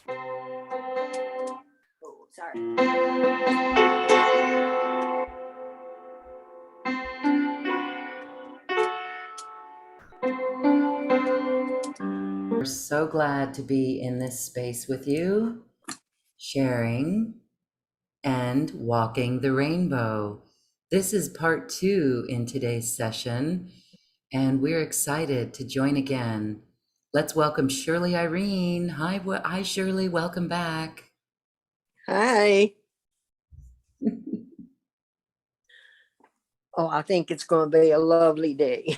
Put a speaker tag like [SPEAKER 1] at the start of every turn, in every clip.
[SPEAKER 1] Oh, sorry.
[SPEAKER 2] We're so glad to be in this space with you, sharing and walking the rainbow. This is part 2 in today's session, and we're excited to join again. Let's welcome Shirley Irene. Hi, Shirley. Welcome back.
[SPEAKER 1] Hi. Oh, I think it's going to be a lovely day.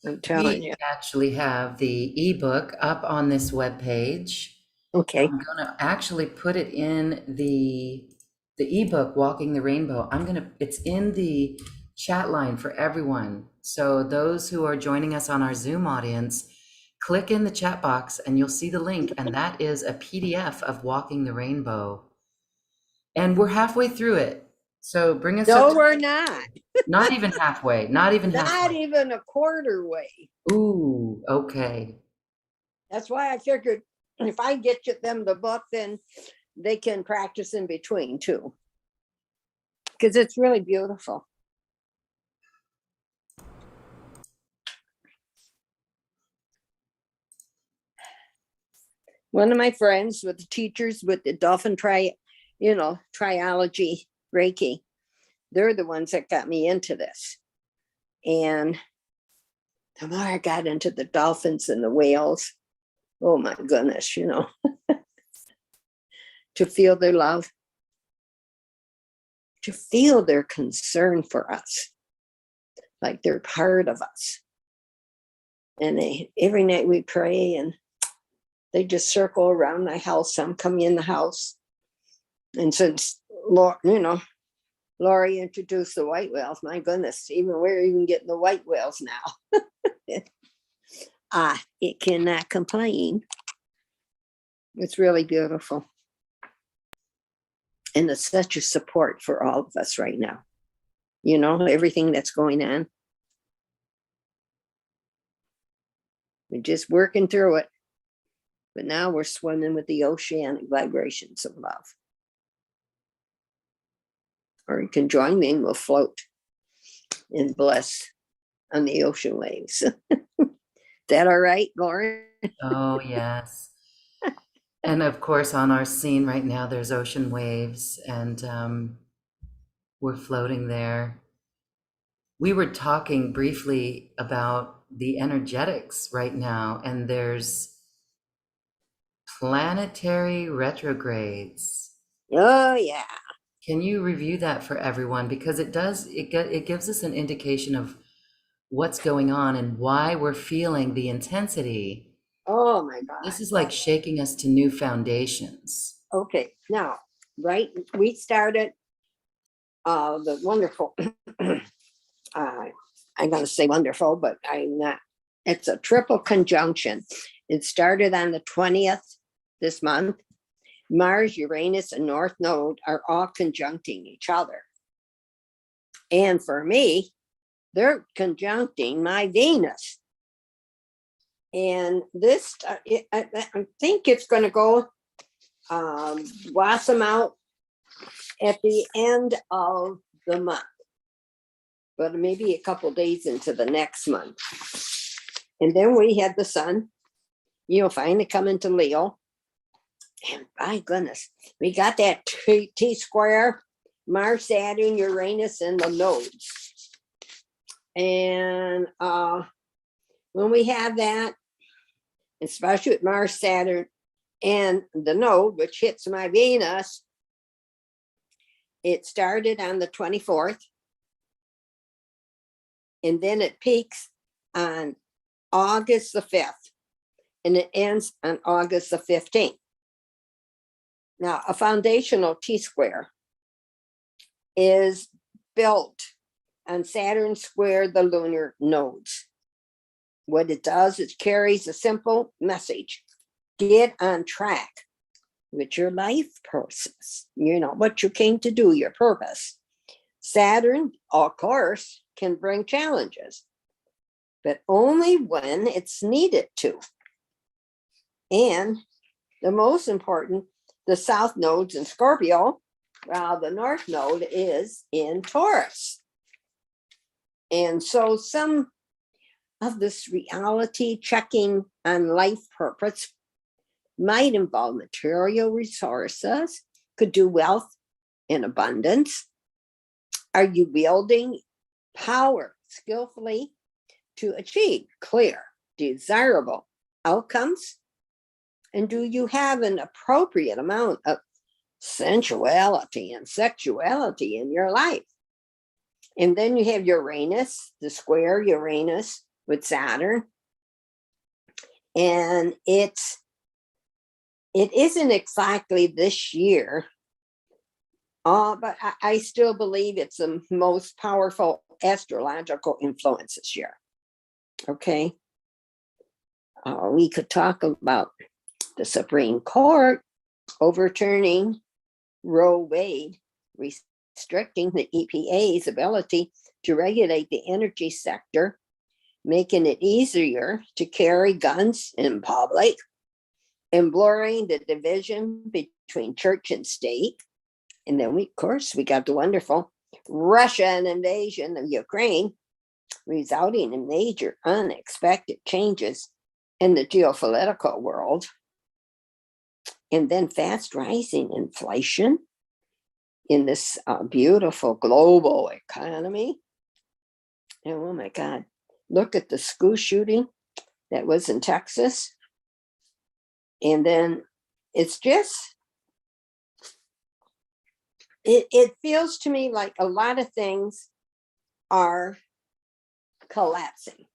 [SPEAKER 1] I'm telling you.
[SPEAKER 2] We actually have the ebook up on this webpage.
[SPEAKER 1] Okay.
[SPEAKER 2] I'm going to actually put it in the ebook, Walking the Rainbow. It's in the chat line for everyone. So those who are joining us on our Zoom audience, click in the chat box and you'll see the link. And that is a PDF of Walking the Rainbow. And we're halfway through it. So bring us up.
[SPEAKER 1] No, we're not.
[SPEAKER 2] Not even halfway. Not even halfway.
[SPEAKER 1] Not even a quarter way.
[SPEAKER 2] Ooh, okay.
[SPEAKER 1] That's why I figured if I get them the book, then they can practice in between too. Because it's really beautiful. One of my friends with the teachers with the Dolphin triology Reiki, they're the ones that got me into this. And the more I got into the dolphins and the whales, oh my goodness, to feel their love, to feel their concern for us, like they're part of us. And every night we pray and they just circle around my house. Some come in the house. And since, Laurie introduced the white whales, my goodness, we're even getting the white whales now. It cannot complain. It's really beautiful. And it's such a support for all of us right now. Everything that's going on. We're just working through it. But now we're swimming with the oceanic vibrations of love. Or you can join me and we'll float and bless on the ocean waves. Is that all right, Lauren?
[SPEAKER 2] Oh, yes. And of course, on our scene right now, there's ocean waves and we're floating there. We were talking briefly about the energetics right now, and there's planetary retrogrades.
[SPEAKER 1] Oh, yeah.
[SPEAKER 2] Can you review that for everyone? Because it gives us an indication of what's going on and why we're feeling the intensity.
[SPEAKER 1] Oh, my God.
[SPEAKER 2] This is like shaking us to new foundations.
[SPEAKER 1] Okay. Now, we started the wonderful, I'm going to say wonderful, but I'm not. It's a triple conjunction. It started on the 20th this month. Mars, Uranus, and North Node are all conjuncting each other. And for me, they're conjuncting my Venus. And this, I think it's going to go blossom out at the end of the month, but maybe a couple days into the next month. And then we had the sun, finally come into Leo. And my goodness, we got that T-square, Mars, Saturn, Uranus, and the nodes. And when we have that, especially with Mars, Saturn, and the node, which hits my Venus, it started on the 24th. And then it peaks on August the 5th. And it ends on August the 15th. Now, a foundational T-square is built on Saturn square the lunar nodes. What it does is carries a simple message. Get on track with your life process. What you came to do, your purpose. Saturn, of course, can bring challenges, but only when it's needed to. And the most important, the south node's in Scorpio, while the north node is in Taurus. And so some of this reality checking on life purpose might involve material resources, could do wealth in abundance. Are you wielding power skillfully to achieve clear, desirable outcomes? And do you have an appropriate amount of sensuality and sexuality in your life? And then you have Uranus, the square Uranus with Saturn. And it isn't exactly this year, but I still believe it's the most powerful astrological influence this year. Okay. We could talk about the Supreme Court overturning Roe Wade, restricting the EPA's ability to regulate the energy sector, making it easier to carry guns in public, and blurring the division between church and state. And then of course, we got the wonderful Russian invasion of Ukraine, resulting in major unexpected changes in the geopolitical world. And then fast rising inflation in this beautiful global economy. And oh my God, look at the school shooting that was in Texas. And then it's just, it feels to me like a lot of things are collapsing.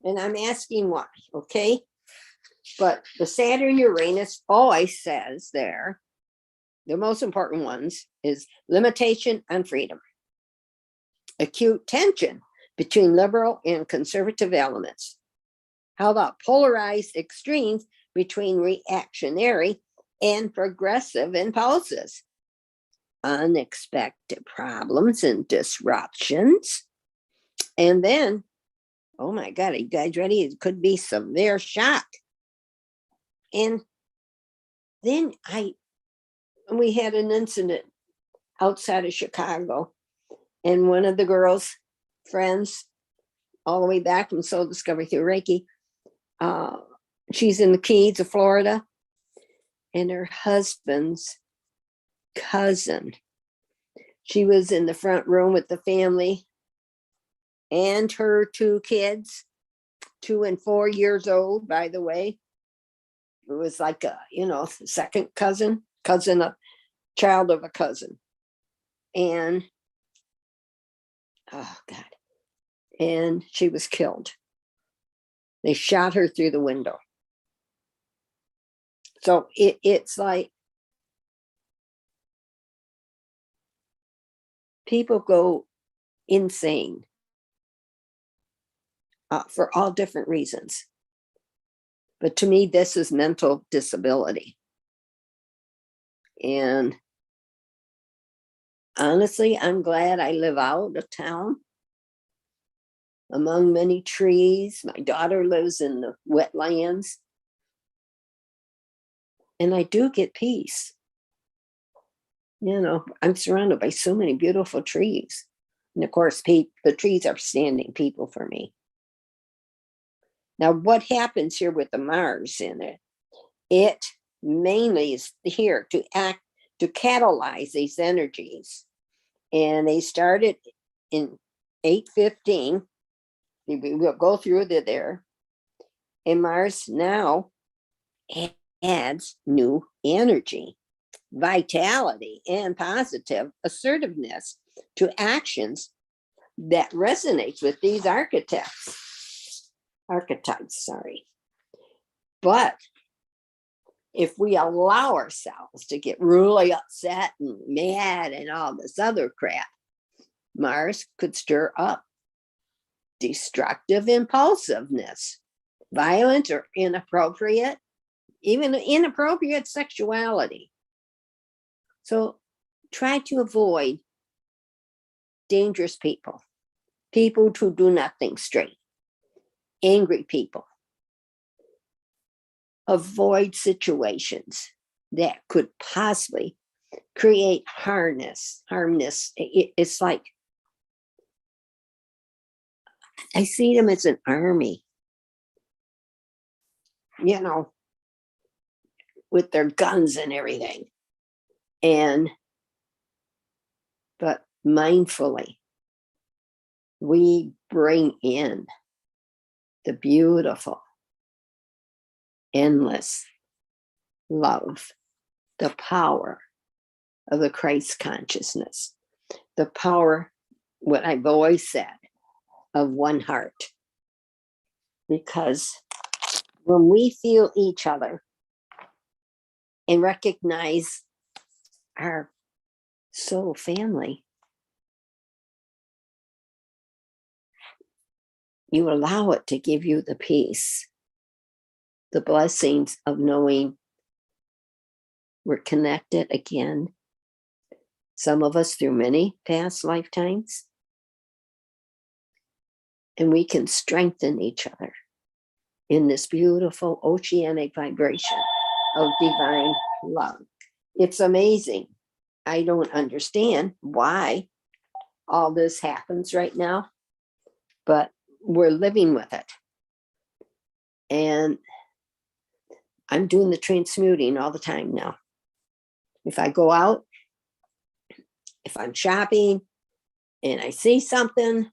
[SPEAKER 1] And I'm asking why, okay? But the Saturn Uranus always says there, the most important ones is limitation and freedom. Acute tension between liberal and conservative elements. How about polarized extremes between reactionary and progressive impulses? Unexpected problems and disruptions. And then, oh my God, are you guys ready? It could be severe shock. And then we had an incident outside of Chicago, and one of the girls' friends, all the way back from Soul Discovery through Reiki, she's in the Keys of Florida, and her husband's cousin, she was in the front room with the family and her two kids, 2 and 4 years old, by the way. It was like a, second cousin, a child of a cousin. And, oh God, and she was killed. They shot her through the window. So it's like people go insane for all different reasons. But to me, this is mental disability. And honestly, I'm glad I live out of town among many trees. My daughter lives in the wetlands. And I do get peace. I'm surrounded by so many beautiful trees. And of course, the trees are standing people for me. Now, what happens here with the Mars in it? It mainly is here to catalyze these energies. And they started in 815. We'll go through there. And Mars now adds new energy, vitality, and positive assertiveness to actions that resonates with these archetypes. But if we allow ourselves to get really upset and mad and all this other crap, Mars could stir up destructive impulsiveness, violence, or even inappropriate sexuality. So try to avoid dangerous people who do nothing straight, angry people. avoid situations that could possibly create harmness. It's like, I see them as an army, you know, with their guns and everything. But mindfully, we bring in the beautiful, endless love, the power of the Christ consciousness, the power, what I've always said, of one heart. Because when we feel each other and recognize our soul family, you allow it to give you the peace, the blessings of knowing we're connected again. Some of us through many past lifetimes. And we can strengthen each other in this beautiful oceanic vibration of divine love. It's amazing. I don't understand why all this happens right now, but we're living with it. And I'm doing the transmuting all the time now. If I go out, if I'm shopping and I see something,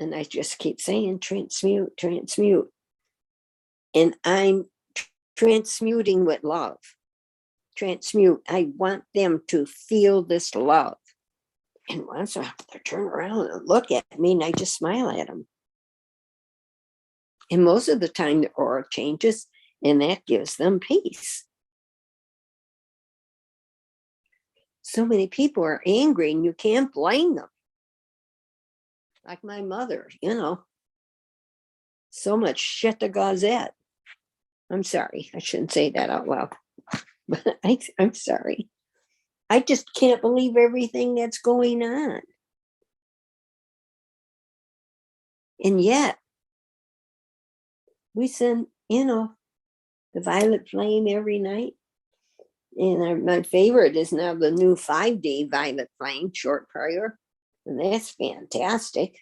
[SPEAKER 1] and I just keep saying transmute, transmute. And I'm transmuting with love. Transmute. I want them to feel this love. And once I have to turn around and look at me, and I just smile at them. And most of the time, the aura changes, and that gives them peace. So many people are angry, and you can't blame them. Like my mother, you know. So much shit to gazette. I'm sorry, I shouldn't say that out loud. But I'm sorry. I just can't believe everything that's going on. And yet, we send, you know, the violet flame every night. And my favorite is now the new 5D violet flame, short prayer. And that's fantastic.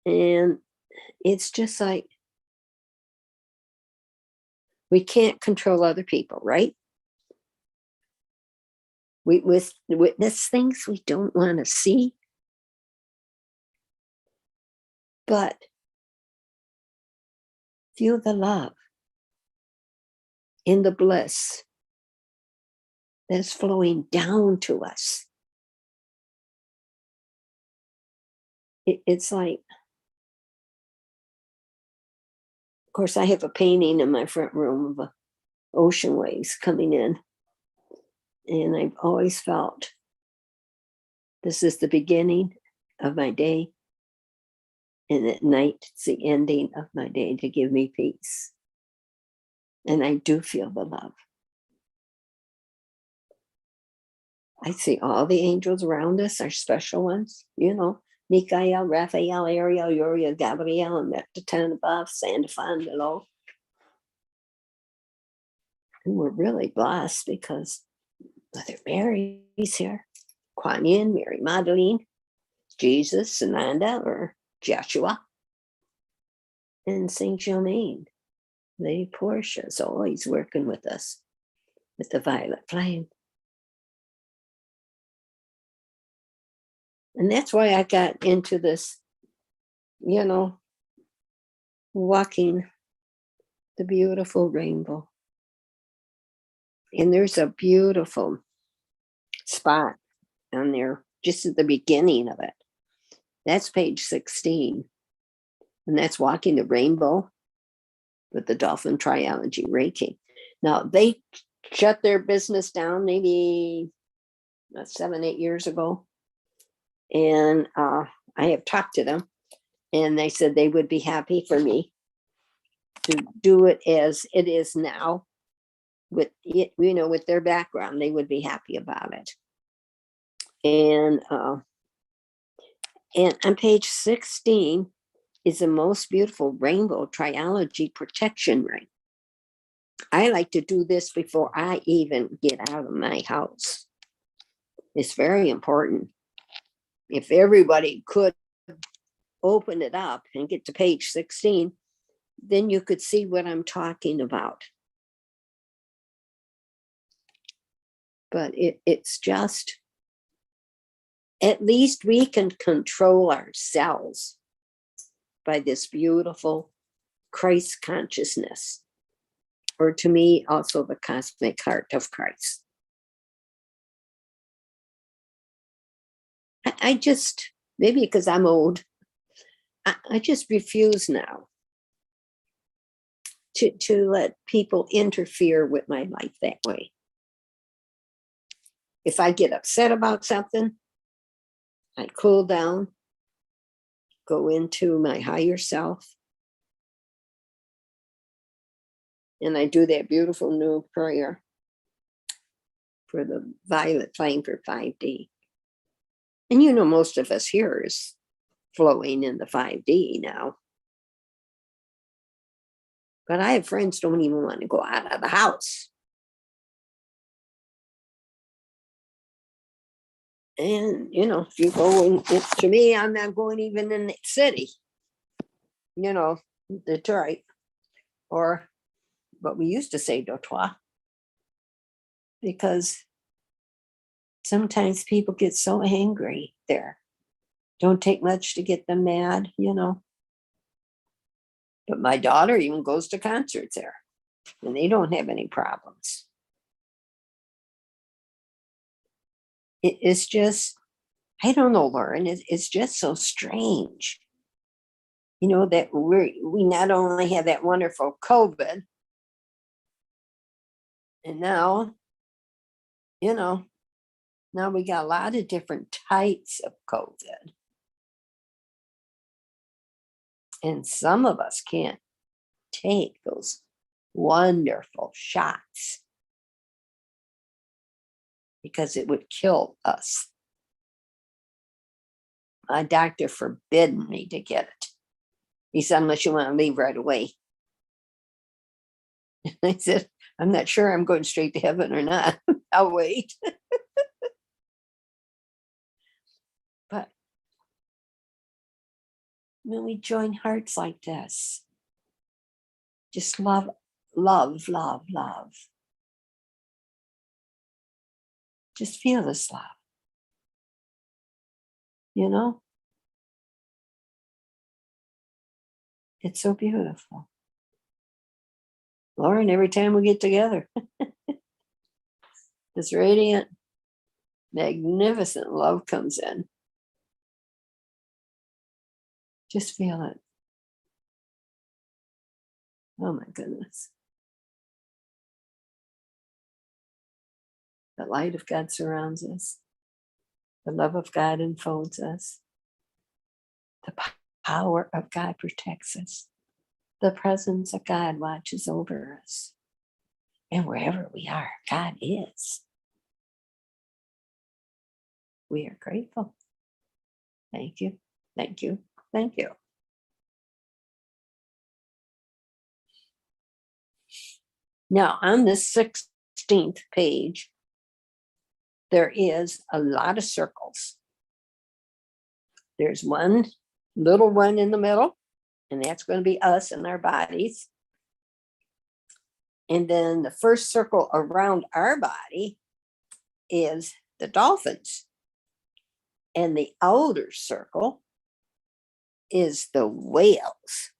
[SPEAKER 1] And it's just like, we can't control other people, right? We witness things we don't want to see. But feel the love in the bliss that's flowing down to us. It's like, of course, I have a painting in my front room of ocean waves coming in. And I've always felt this is the beginning of my day. And at night, it's the ending of my day to give me peace. And I do feel the love. I see all the angels around us, our special ones, you know, Michael, Raphael, Ariel, Uriel, Gabriel, and the 10 above, Sandifan below. And we're really blessed because Mother Mary's here, Kuan Yin, Mary Magdalene, Jesus, Sananda, or Joshua, and Saint Germain. Lady Portia is always working with us with the violet flame. And that's why I got into this, you know, walking the beautiful rainbow. And there's a beautiful spot on there just at the beginning of it. That's page 16. And that's walking the rainbow with the Dolphin Triology Reiki. Now, they shut their business down maybe 7-8 years ago. And I have talked to them, and they said they would be happy for me to do it as it is now with it, you know, with their background. They would be happy about it. And on page 16 is the most beautiful rainbow triology protection ring. I like to do this before I even get out of my house. It's very important. If everybody could open it up and get to page 16, then you could see what I'm talking about. But it's just, at least we can control ourselves by this beautiful Christ consciousness, or to me, also the cosmic heart of Christ. I just, maybe because I'm old, I just refuse now to let people interfere with my life that way. If I get upset about something, I cool down, go into my higher self, and I do that beautiful new prayer for the violet flame for 5D. And you know, most of us here is flowing in the 5D now. But I have friends who don't even want to go out of the house. And, you know, if you go in, to me, I'm not going even in the city, you know, Detroit, or what we used to say, Detroit, because sometimes people get so angry there. Don't take much to get them mad, you know. But my daughter even goes to concerts there, and they don't have any problems. It's just, I don't know, Lauren, it's just so strange, you know, that we not only have that wonderful COVID, and now, you know, now we got a lot of different types of COVID. And some of us can't take those wonderful shots because it would kill us. My doctor forbid me to get it. He said, unless you want to leave right away. I said, I'm not sure I'm going straight to heaven or not. I'll wait. But when we join hearts like this, just love, love, love, love. Just feel this love. You know? It's so beautiful. Lauren, every time we get together, this radiant, magnificent love comes in. Just feel it. Oh my goodness. The light of God surrounds us. The love of God enfolds us. The power of God protects us. The presence of God watches over us. And wherever we are, God is. We are grateful. Thank you. Thank you. Thank you. Now, on this 16th page, there is a lot of circles. There's one little one in the middle, and that's going to be us and our bodies. And then the first circle around our body is the dolphins. And the outer circle is the whales.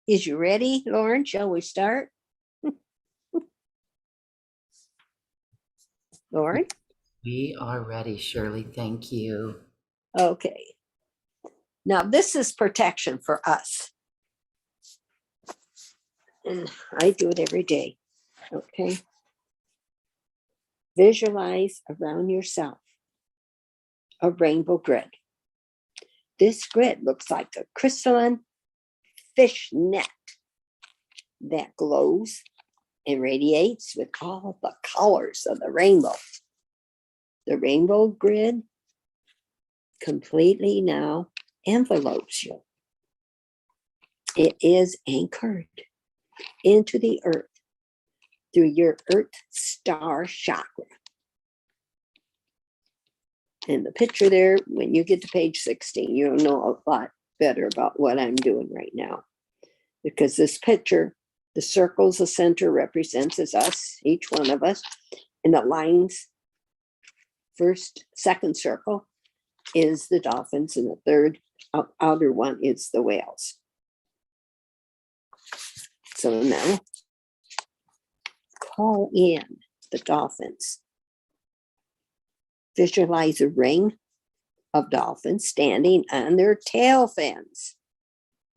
[SPEAKER 1] Is you ready, Lauren? Shall we start? Lauren?
[SPEAKER 2] We are ready, Shirley. Thank you.
[SPEAKER 1] Okay. Now, this is protection for us. And I do it every day. Okay. Visualize around yourself a rainbow grid. This grid looks like a crystalline fish net that glows and radiates with all the colors of the rainbow. The rainbow grid completely now envelopes you. It is anchored. into the earth through your earth star chakra. And the picture there, when you get to page 16, you'll know a lot better about what I'm doing right now. Because this picture, the circles, the center represents as us, each one of us, and the lines, second circle is the dolphins, and the third outer one is the whales. So now, call in the dolphins. Visualize a ring of dolphins standing on their tail fins,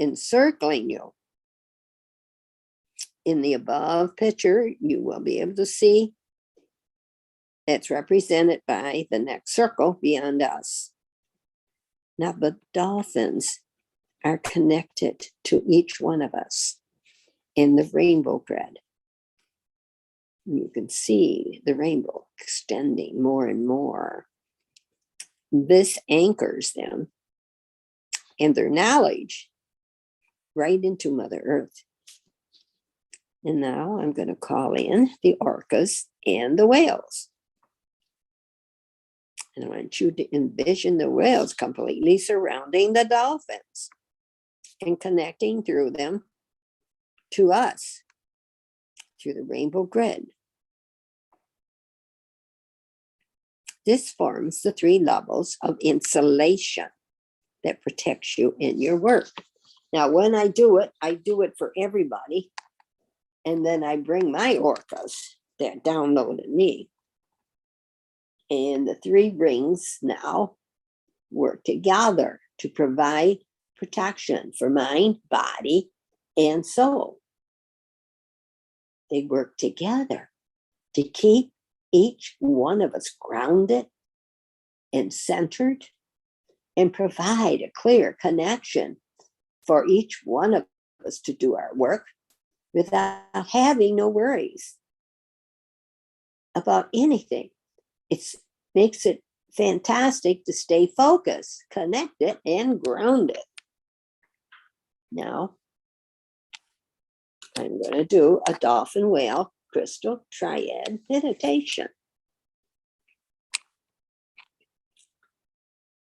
[SPEAKER 1] encircling you. In the above picture, you will be able to see it's represented by the next circle beyond us. Now, the dolphins are connected to each one of us in the rainbow thread. You can see the rainbow extending more and more. This anchors them and their knowledge right into Mother Earth. And now I'm going to call in the orcas and the whales. And I want you to envision the whales completely surrounding the dolphins and connecting through them to us through the rainbow grid. This forms the 3 levels of insulation that protects you in your work. Now, when I do it for everybody. And then I bring my orcas that downloaded me. And the 3 rings now work together to provide protection for mind, body, and soul. They work together to keep each one of us grounded and centered and provide a clear connection for each one of us to do our work without having no worries about anything. It makes it fantastic to stay focused, connected, and grounded. Now, I'm going to do a dolphin whale crystal triad meditation.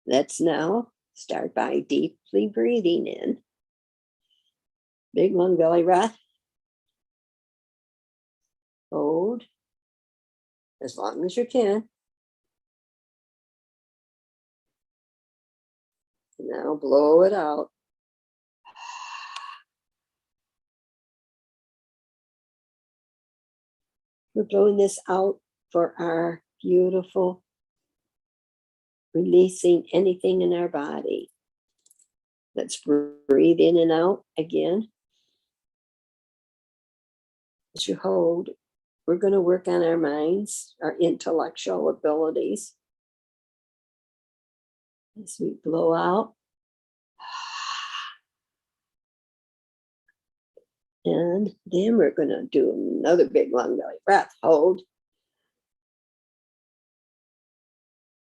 [SPEAKER 1] Let's now start by deeply breathing in. Big long belly breath. Hold as long as you can. Now blow it out. We're blowing this out for our beautiful, releasing anything in our body. Let's breathe in and out again. As you hold, we're going to work on our minds, our intellectual abilities. As we blow out. And then we're going to do another big long belly breath. Hold.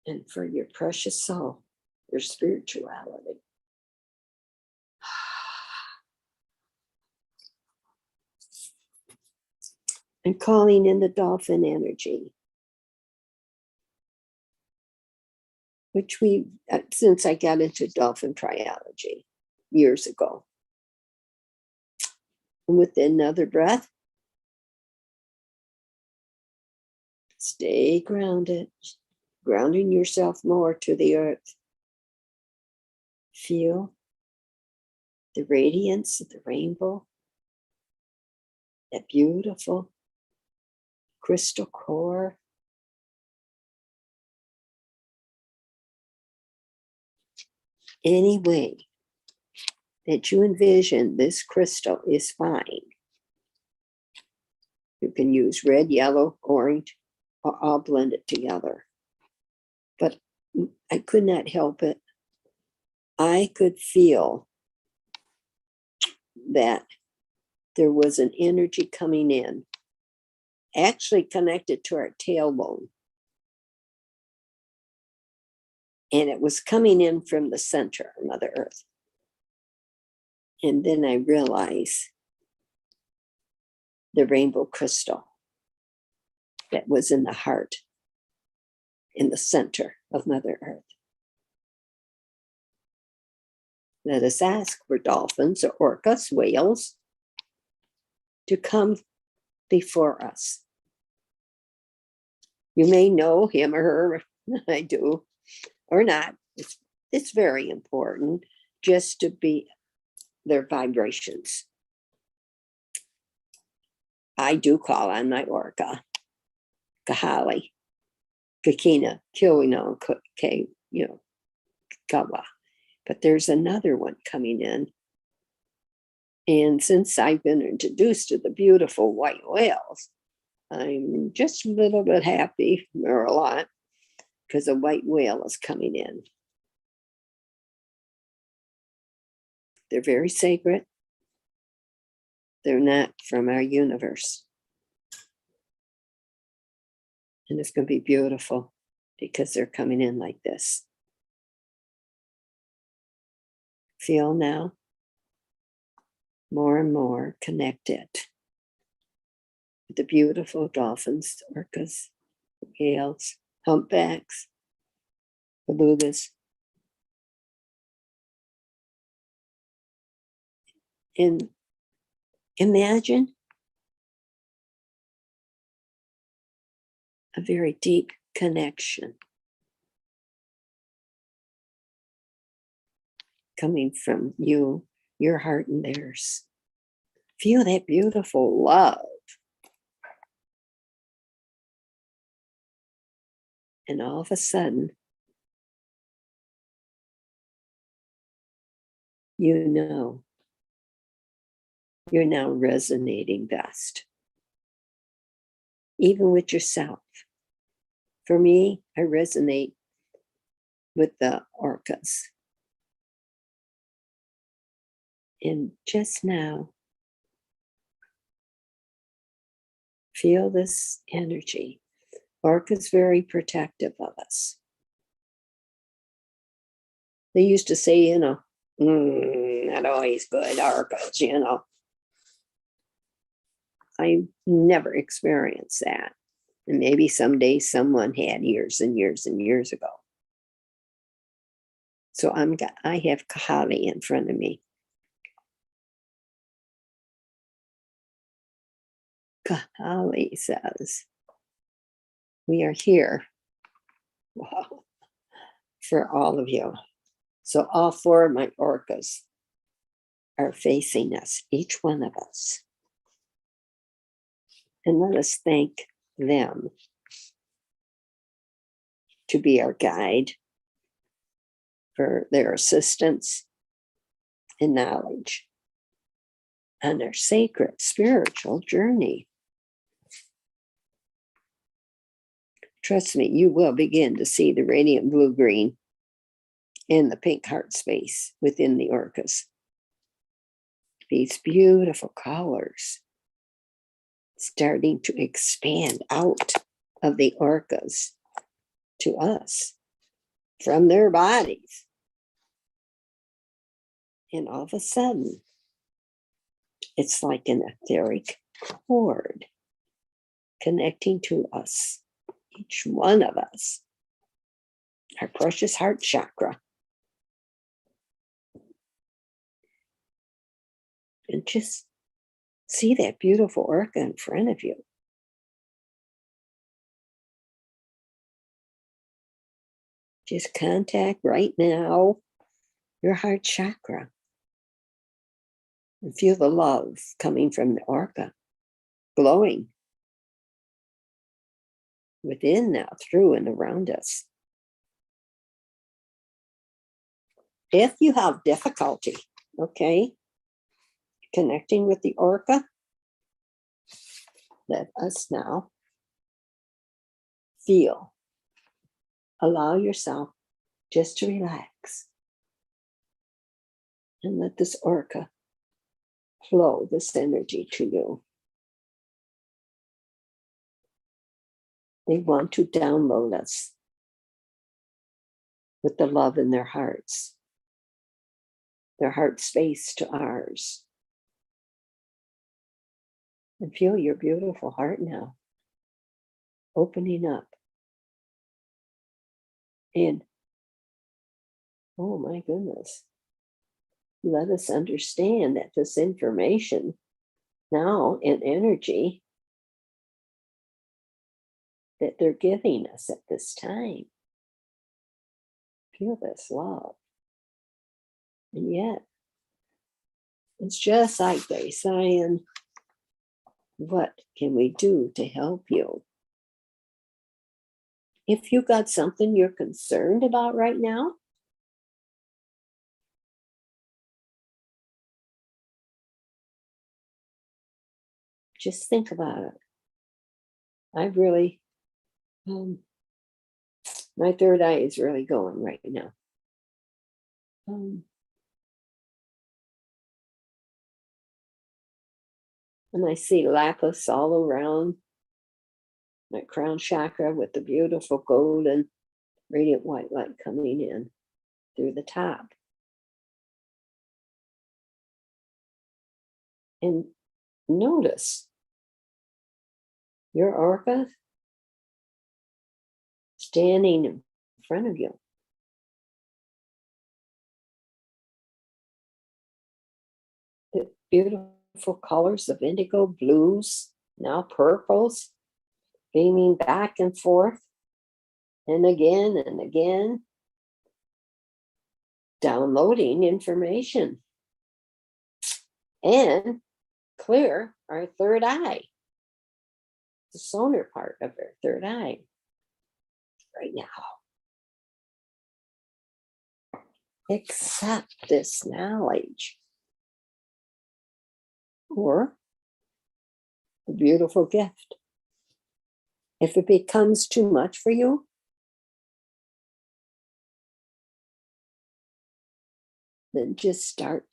[SPEAKER 1] And for your precious soul, your spirituality. I'm calling in the dolphin energy, which since I got into dolphin triology years ago. And with another breath, stay grounded, grounding yourself more to the earth. Feel the radiance of the rainbow, that beautiful crystal core. Any way that you envision this crystal is fine. You can use red, yellow, orange, or all blended together. But I could not help it. I could feel that there was an energy coming in, actually connected to our tailbone. And it was coming in from the center of Mother Earth. And then I realized the rainbow crystal that was in the heart, in the center of Mother Earth. Let us ask for dolphins or orcas, whales, to come before us. You may know him or her, I do, or not. It's very important just to be their vibrations. I do call on my orca, Kahali, Kakina, Kiwino, Kawa. But there's another one coming in. And since I've been introduced to the beautiful white whales, I'm just a little bit happy, or a lot, because a white whale is coming in. They're very sacred. They're not from our universe. And it's going to be beautiful because they're coming in like this. Feel now more and more connected with the beautiful dolphins, orcas, whales, humpbacks, belugas. And imagine a very deep connection coming from you, your heart and theirs. Feel that beautiful love. And all of a sudden, you know, you're now resonating best, even with yourself. For me, I resonate with the orcas. And just now, feel this energy. Orca's very protective of us. They used to say, not always good, orcas, I never experienced that. And maybe someday someone had years and years and years ago. So I have Kahali in front of me. Kahali says, we are here. Wow. For all of you. So all four of my orcas are facing us, each one of us. And let us thank them to be our guide, for their assistance and knowledge on their sacred spiritual journey. Trust me, you will begin to see the radiant blue-green and the pink heart space within the orcas. These beautiful colors starting to expand out of the orcas to us from their bodies. And all of a sudden, it's like an etheric cord connecting to us, each one of us, our precious heart chakra. And just see that beautiful orca in front of you. Just contact right now your heart chakra and feel the love coming from the orca, glowing within now, through and around us. If you have difficulty, connecting with the orca, let us now feel. Allow yourself just to relax and let this orca flow this energy to you. They want to download us with the love in their hearts, their heart space to ours. And feel your beautiful heart now opening up. And oh my goodness, let us understand that this information now in energy that they're giving us at this time. Feel this love. And yet, it's just like they saying, what can we do to help you? If you got something you're concerned about right now, just think about it. I really, my third eye is really going right now. And I see lapis all around my crown chakra with the beautiful golden radiant white light coming in through the top. And notice your orca standing in front of you. The beautiful colors of indigo, blues, now purples, beaming back and forth, and again, downloading information. And clear our third eye, the sonar part of our third eye, right now. Accept this knowledge, or the beautiful gift. If it becomes too much for you, then just start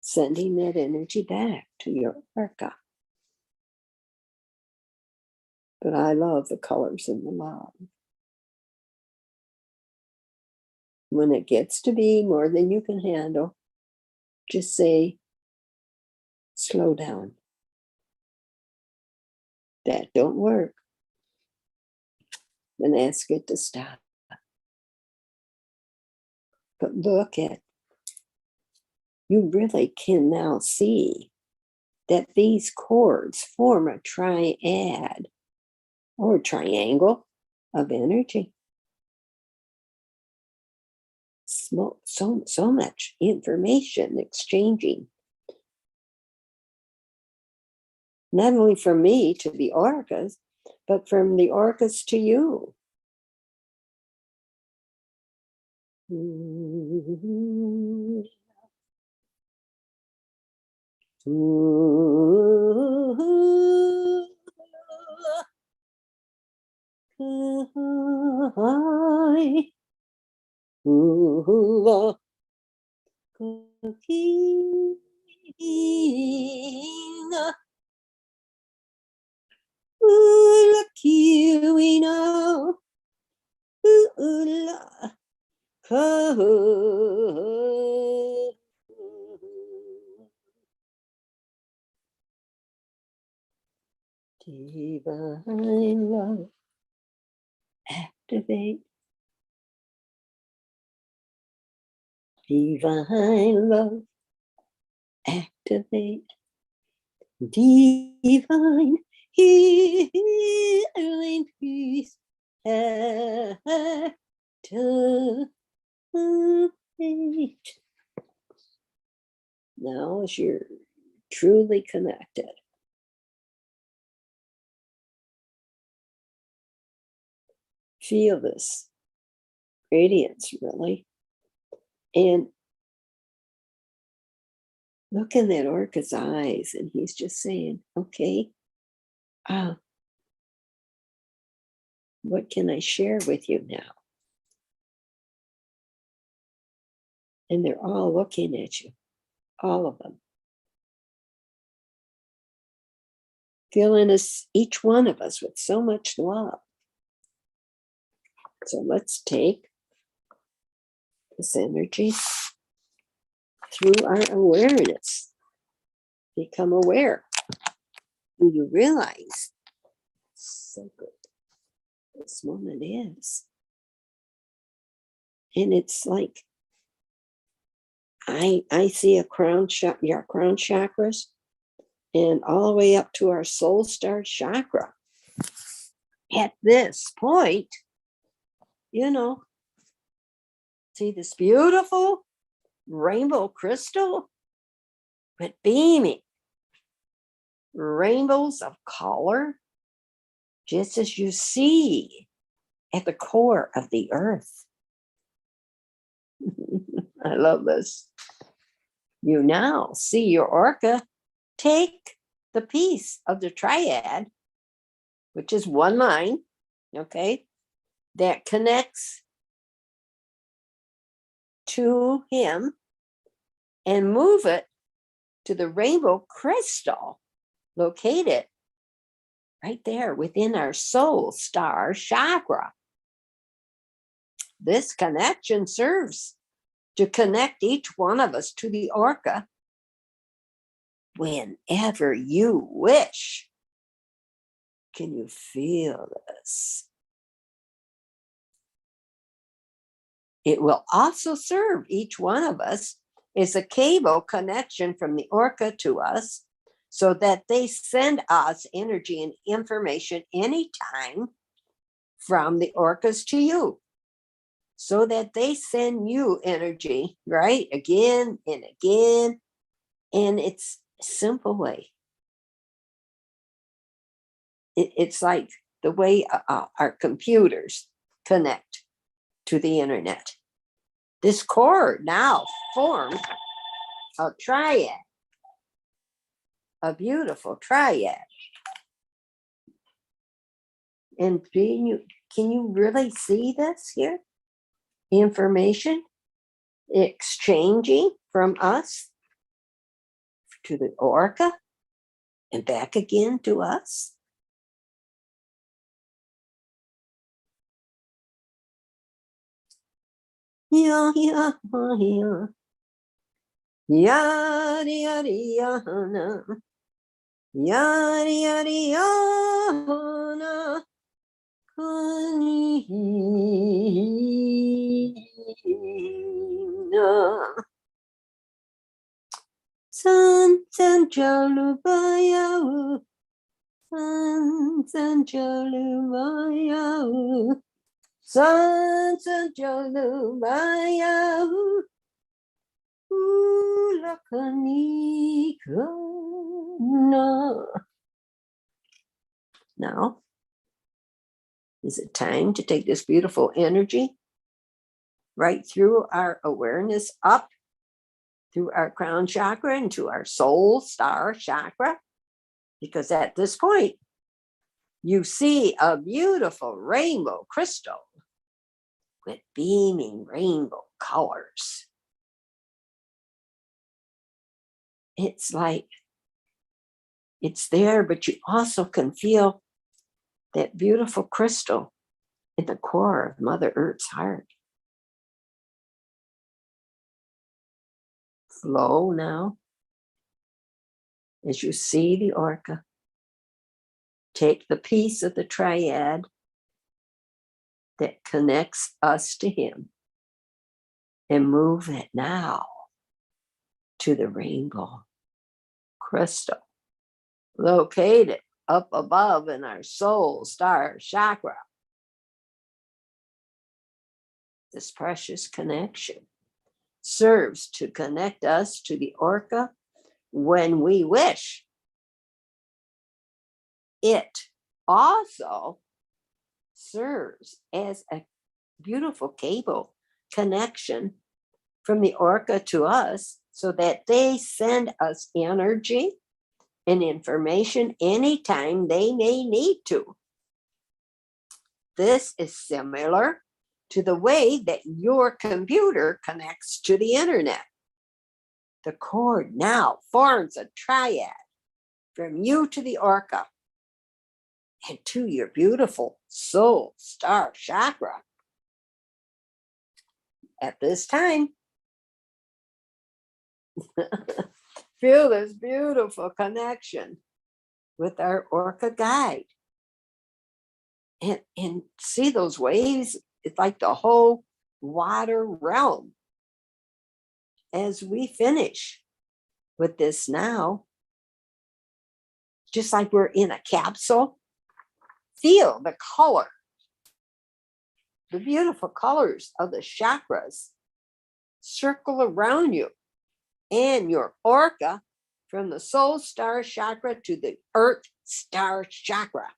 [SPEAKER 1] sending that energy back to your orca. But I love the colors and the love. When it gets to be more than you can handle, just say, slow down. That don't work. Then ask it to stop. But look at, you really can now see that these chords form a triad or triangle of energy. So much information exchanging. Not only from me to the orcas, but from the orcas to you. Divine love, activate. Divine love, activate. Divine healing peace, activate. Now as you're truly connected, feel this radiance really. And look in that orca's eyes, and he's just saying, okay, what can I share with you now? And they're all looking at you, all of them. Feeling us, each one of us, with so much love. So let's take this energy through our awareness. Become aware Do you realize so good this moment is? And it's like I see your crown chakras and all the way up to our soul star chakra. At this point, you know, see this beautiful rainbow crystal with beaming rainbows of color, just as you see at the core of the earth. I love this. You now see your orca take the piece of the triad, which is one line, okay, that connects to him, and move it to the rainbow crystal located right there within our soul star chakra. This connection serves to connect each one of us to the orca whenever you wish. Can you feel this? It will also serve each one of us as a cable connection from the orca to us, so that they send us energy and information anytime from the orcas to you, so that they send you energy, right? Again and again. And it's a simple way. It's like the way our computers connect to the internet. This cord now forms a triad, a beautiful triad. And can you really see this here? Information exchanging from us to the orca and back again to us. Yeah, yeah, yeah. Yadi, yadi, yana. Yadi, yadi, yana. San san jalubaya, san jalubaya, san jalubaya, lakanika. Now, is it time to take this beautiful energy right through our awareness up through our crown chakra into our soul star chakra? Because at this point, you see a beautiful rainbow crystal with beaming rainbow colors. It's like it's there, but you also can feel that beautiful crystal in the core of Mother Earth's heart. Flow now as you see the orca take the piece of the triad that connects us to him and move it now to the rainbow crystal located up above in our soul star chakra. This precious connection serves to connect us to the orca when we wish. It also serves as a beautiful cable connection from the orca to us, so that they send us energy and information anytime they may need to. This is similar to the way that your computer connects to the internet. The cord now forms a triad from you to the orca and to your beautiful soul star chakra. At this time, feel this beautiful connection with our orca guide. And see those waves? It's like the whole water realm. As we finish with this now, just like we're in a capsule, feel the color, the beautiful colors of the chakras circle around you and your orca, from the soul star chakra to the earth star chakra.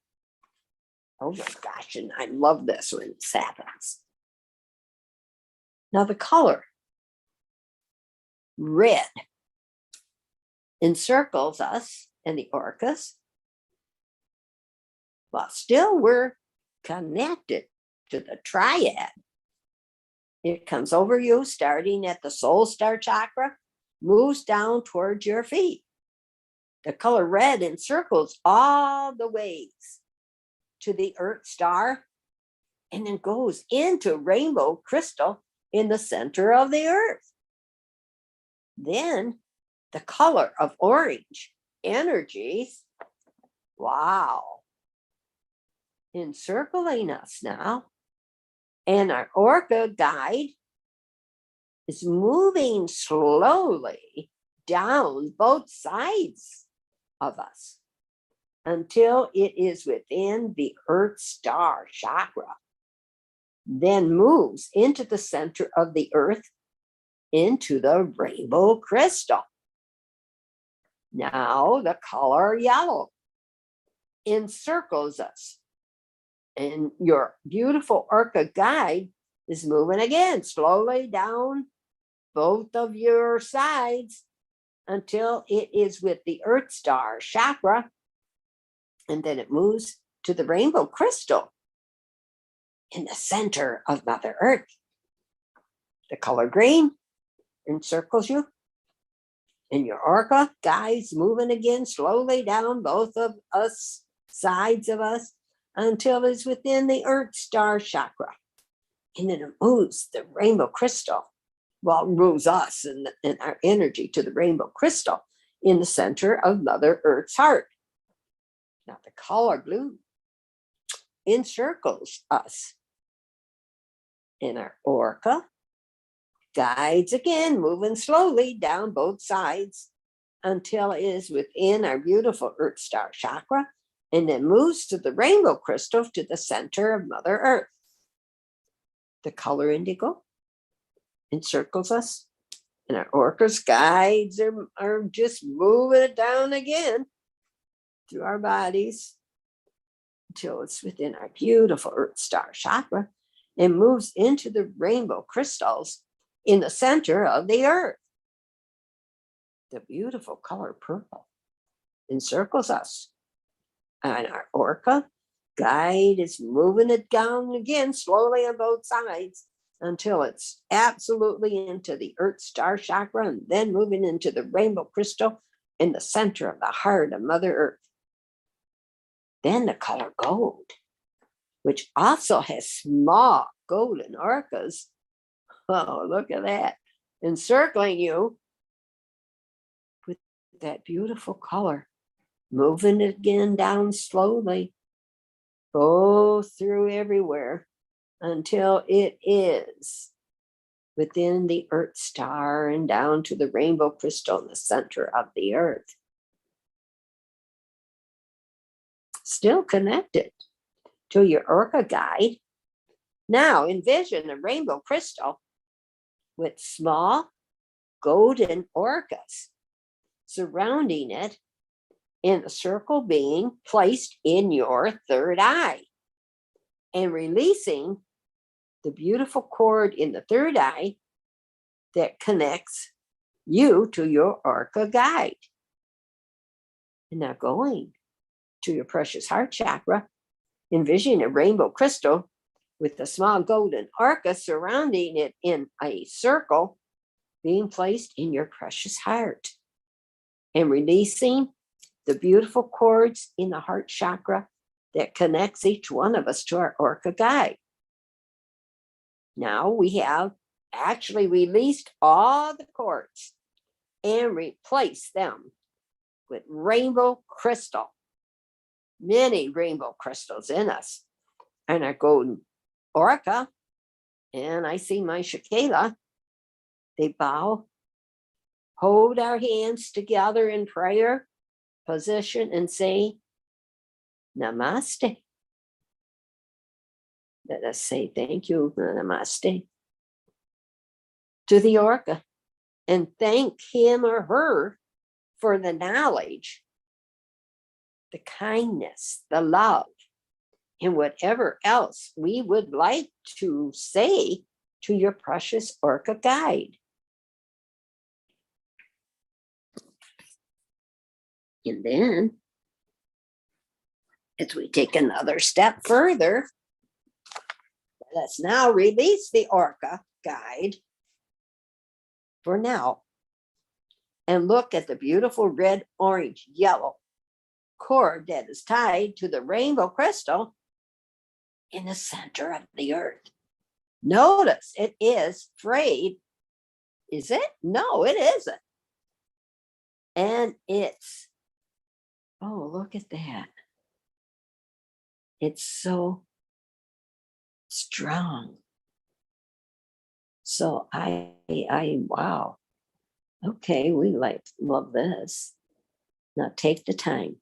[SPEAKER 1] Oh my gosh, and I love this when this happens. Now the color red encircles us and the orcas, while still we're connected to the triad. It comes over you, starting at the soul star chakra, moves down towards your feet. The color red encircles all the ways to the earth star, and then goes into rainbow crystal in the center of the earth. Then the color of orange energies, wow, encircling us now. And our orca guide is moving slowly down both sides of us until it is within the earth star chakra, then moves into the center of the earth, into the rainbow crystal. Now the color yellow encircles us, and your beautiful orca guide is moving again slowly down both of your sides until it is with the earth star chakra, and then it moves to the rainbow crystal in the center of Mother Earth. The color green encircles you, and your orca guides moving again slowly down both of us sides of us until it's within the earth star chakra, and then it moves the rainbow crystal, well, moves us and our energy to the rainbow crystal in the center of Mother Earth's heart. Now the color blue encircles us, and our orca guides again, moving slowly down both sides until it is within our beautiful earth star chakra, and then moves to the rainbow crystal to the center of Mother Earth. The color indigo encircles us, and our orca's guides are just moving it down again through our bodies until it's within our beautiful earth star chakra and moves into the rainbow crystals in the center of the earth. The beautiful color purple encircles us, and our orca guide is moving it down again slowly on both sides until it's absolutely into the earth star chakra, and then moving into the rainbow crystal in the center of the heart of Mother Earth. Then the color gold, which also has small golden orcas. Oh, look at that, encircling you with that beautiful color, moving it again down slowly, go through everywhere until it is within the earth star and down to the rainbow crystal in the center of the earth. Still connected to your orca guide. Now envision a rainbow crystal with small golden orcas surrounding it, in a circle being placed in your third eye, and releasing the beautiful cord in the third eye that connects you to your orca guide. And now going to your precious heart chakra, envision a rainbow crystal with a small golden orca surrounding it in a circle being placed in your precious heart, and releasing the beautiful cords in the heart chakra that connects each one of us to our orca guide. Now we have actually released all the cords and replaced them with rainbow crystal many rainbow crystals in us. And our golden orca, and I see my Shakela. They bow, hold our hands together in prayer position, and say, Namaste. Let us say thank you, Namaste, to the orca, and thank him or her for the knowledge, the kindness, the love, and whatever else we would like to say to your precious orca guide. And then, as we take another step further, let's now release the orca guide for now and look at the beautiful red, orange, yellow cord that is tied to the rainbow crystal in the center of the earth. Notice it is frayed. Is it? No, it isn't. And it's, oh, look at that. It's so strong. So wow. Okay, we love this. Now take the time.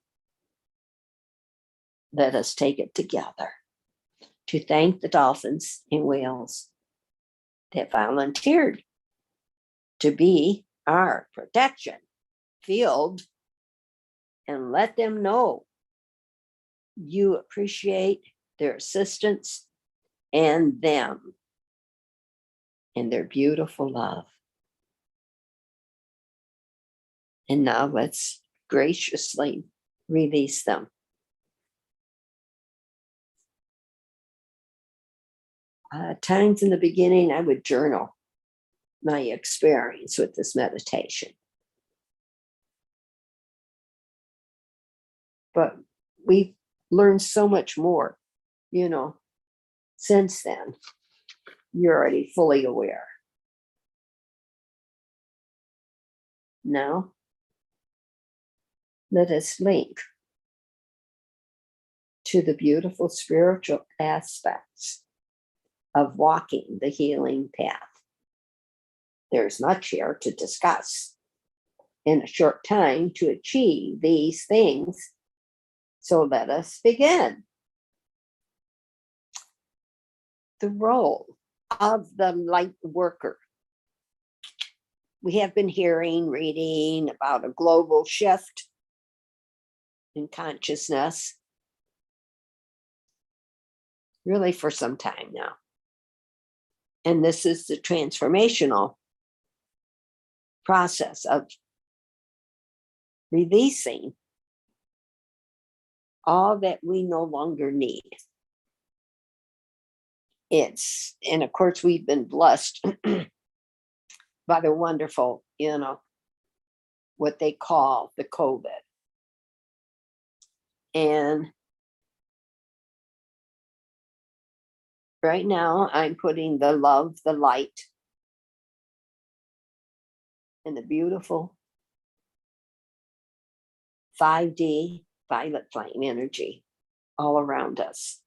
[SPEAKER 1] Let us take it together to thank the dolphins and whales that volunteered to be our protection field, and let them know you appreciate their assistance and them and their beautiful love. And now let's graciously release them. Times in the beginning, I would journal my experience with this meditation. But we've learned so much more, since then. You're already fully aware. Now, let us link to the beautiful spiritual aspects of walking the healing path. There's much here to discuss in a short time to achieve these things. So let us begin. The role of the light worker. We have been reading about a global shift in consciousness, really for some time now. And this is the transformational process of releasing all that we no longer need. And of course, we've been blessed by the wonderful, what they call the COVID. And right now, I'm putting the love, the light, and the beautiful 5D violet flame energy all around us.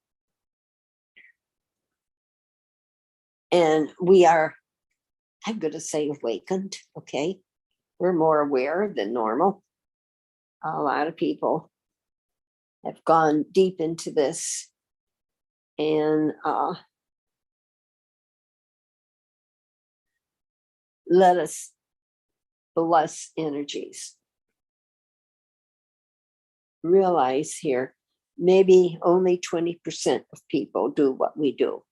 [SPEAKER 1] And we are, I'm going to say, awakened, okay? We're more aware than normal. A lot of people have gone deep into this, and let us bless energies. Realize here, maybe only 20% of people do what we do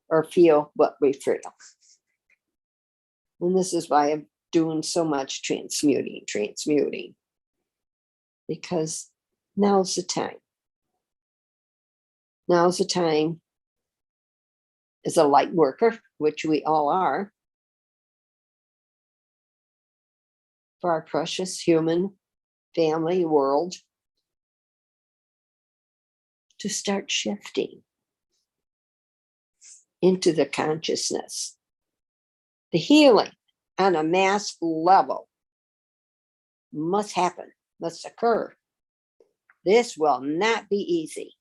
[SPEAKER 1] or feel what we feel. And this is why I'm doing so much transmuting, because now's the time. Now's the time as a light worker, which we all are, for our precious human family world to start shifting into the consciousness. The healing on a mass level must happen, must occur. This will not be easy,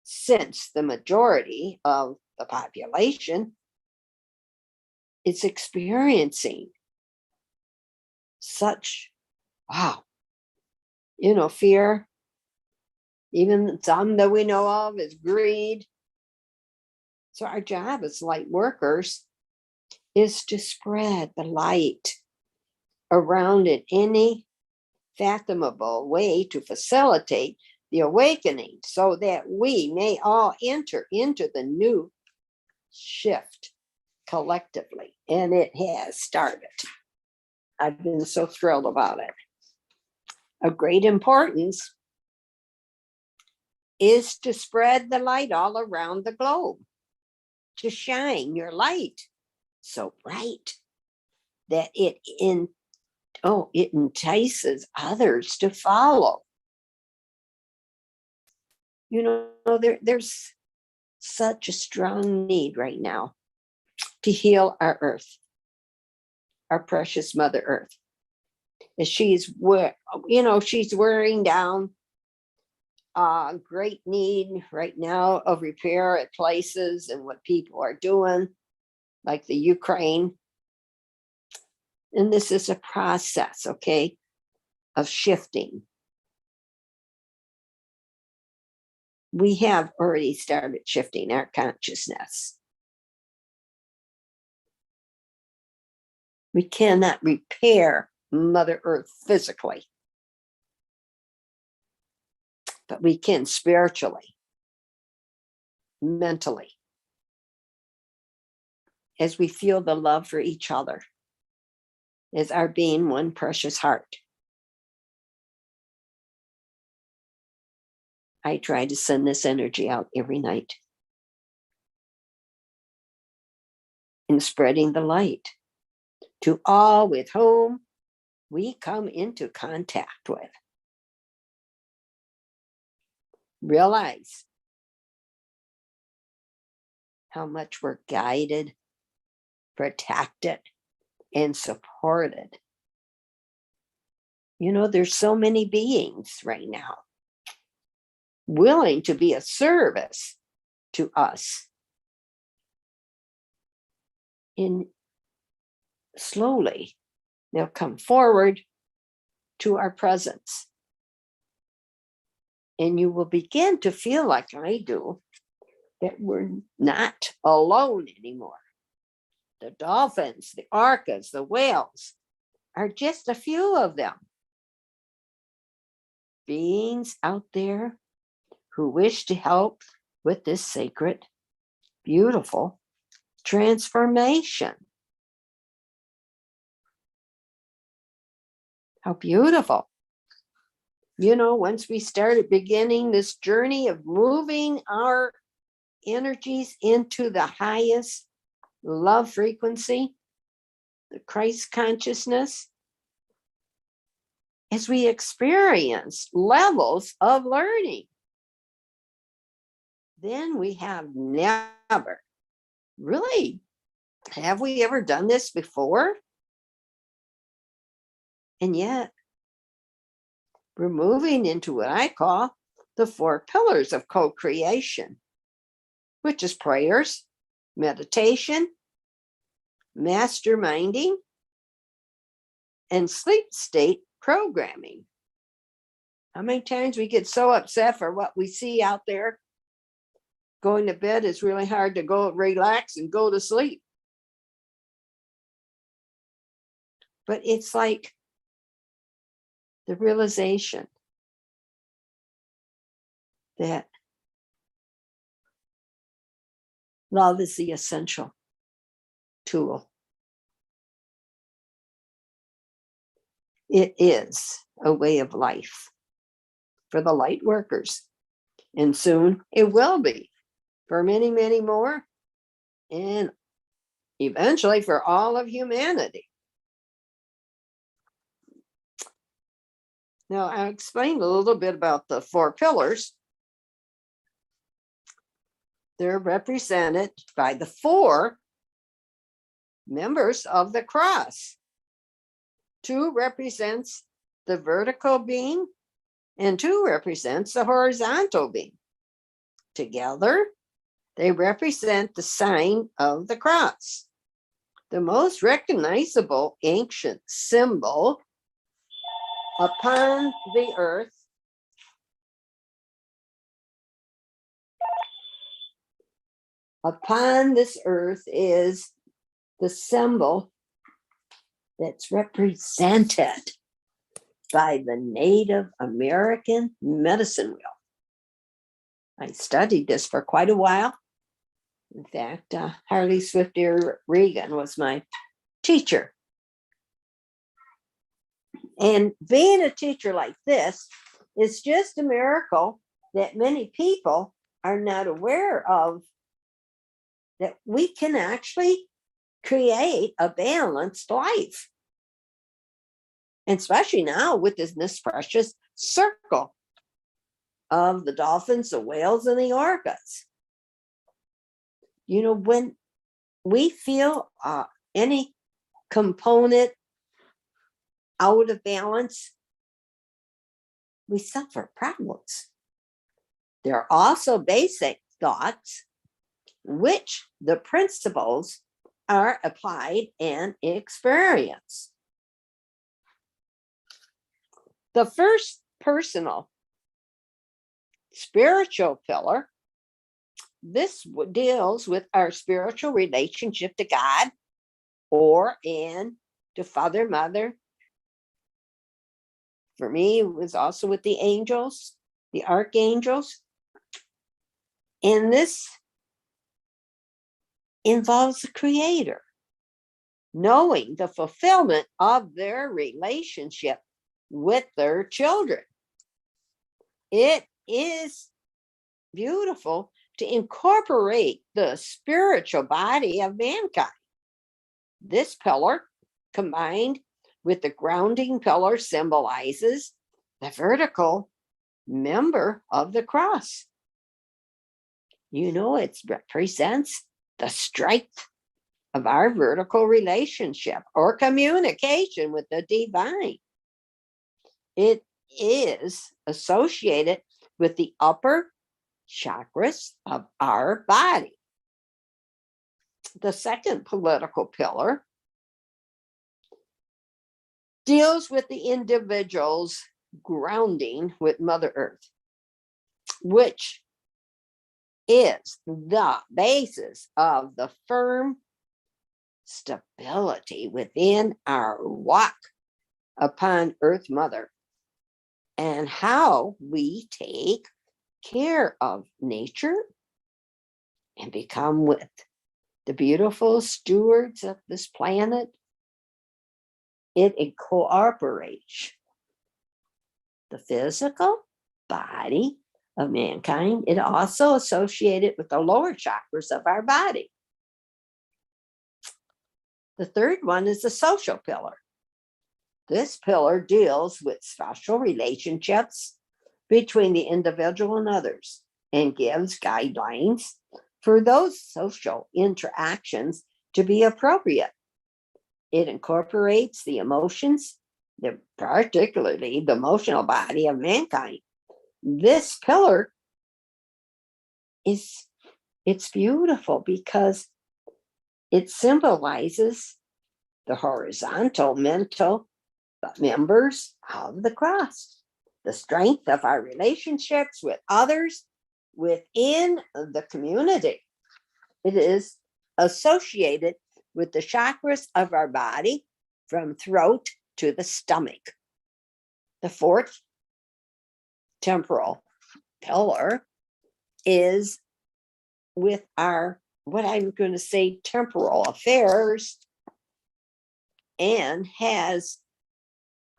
[SPEAKER 1] since the majority of the population is experiencing such, wow, fear. Even some that we know of is greed. So our job as light workers is to spread the light around in any fathomable way to facilitate the awakening, so that we may all enter into the new shift collectively. And it has started. I've been so thrilled about it. Of great importance is to spread the light all around the globe, to shine your light so bright that it entices others to follow. There's such a strong need right now to heal our earth, our precious Mother Earth. As she's wearing down. Great need right now of repair at places, and what people are doing, like the Ukraine. And this is a process, okay, of shifting. We have already started shifting our consciousness. We cannot repair Mother Earth physically, but we can spiritually, mentally, as we feel the love for each other, as our being one precious heart. I try to send this energy out every night in spreading the light to all with whom we come into contact with. Realize how much we're guided, protected, and supported. There's so many beings right now willing to be a service to us. And slowly, they'll come forward to our presence. And you will begin to feel like I do, that we're not alone anymore. The dolphins, the orcas, the whales are just a few of them. Beings out there who wish to help with this sacred, beautiful transformation. How beautiful. Once we started beginning this journey of moving our energies into the highest love frequency, the Christ consciousness, as we experience levels of learning, then we have never really, have we ever done this before? And yet, we're moving into what I call the 4 pillars of co-creation, which is prayers, meditation, masterminding, and sleep state programming. How many times we get so upset for what we see out there? Going to bed is really hard to go relax and go to sleep. But it's like the realization that love is the essential tool. It is a way of life for the light workers. And soon it will be for many, many more. And eventually for all of humanity. Now, I explained a little bit about the 4 pillars. They're represented by the 4 members of the cross. 2 represents the vertical being, and 2 represents the horizontal being. Together, they represent the sign of the cross, the most recognizable ancient symbol upon the earth. Upon this earth is the symbol that's represented by the Native American medicine wheel. I studied this for quite a while. In fact, Harley Swifter Regan was my teacher. And being a teacher like this is just a miracle that many people are not aware of, that we can actually create a balanced life. And especially now with this precious circle of the dolphins, the whales, and the orcas. You know, when we feel any component out of balance, we suffer problems. There are also basic thoughts, which the principles are applied and experienced. The first personal spiritual pillar, this deals with our spiritual relationship to God or to Father, Mother. For me, it was also with the angels, the archangels. And this involves the Creator, knowing the fulfillment of their relationship with their children. It is beautiful to incorporate the spiritual body of mankind. This pillar, combined with the grounding pillar, symbolizes the vertical member of the cross. You know, it represents the strength of our vertical relationship or communication with the divine. It is associated with the upper chakras of our body. The second political pillar deals with the individual's grounding with Mother Earth, which is the basis of the firm stability within our walk upon Earth Mother, and how we take care of nature and become with the beautiful stewards of this planet. It incorporates the physical body of mankind. It also associated with the lower chakras of our body. The third one is the social pillar. This pillar deals with special relationships between the individual and others and gives guidelines for those social interactions to be appropriate. It incorporates the emotions, particularly the emotional body of mankind. This pillar it's beautiful because it symbolizes the horizontal mental members of the cross, the strength of our relationships with others within the community. It is associated with the chakras of our body from throat to the stomach. The fourth temporal pillar is with our, what I'm going to say, temporal affairs, and has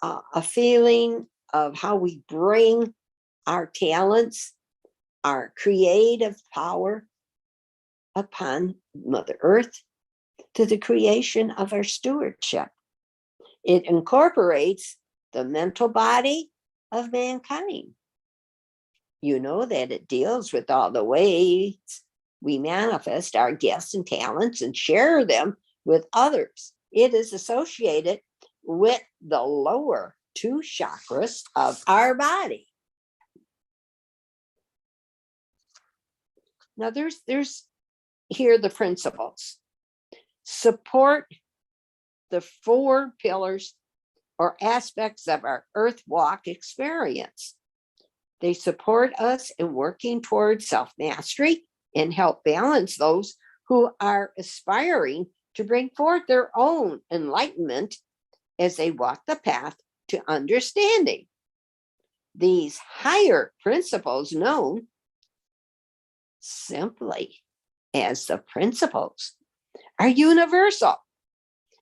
[SPEAKER 1] a feeling of how we bring our talents, our creative power upon Mother Earth to the creation of our stewardship. It incorporates the mental body of mankind. You know that it deals with all the ways we manifest our gifts and talents and share them with others. It is associated with the lower 2 chakras of our body. Now there's here the principles. Support the 4 pillars or aspects of our earth walk experience. They support us in working towards self-mastery and help balance those who are aspiring to bring forth their own enlightenment as they walk the path to understanding. These higher principles, known simply as the principles, are universal,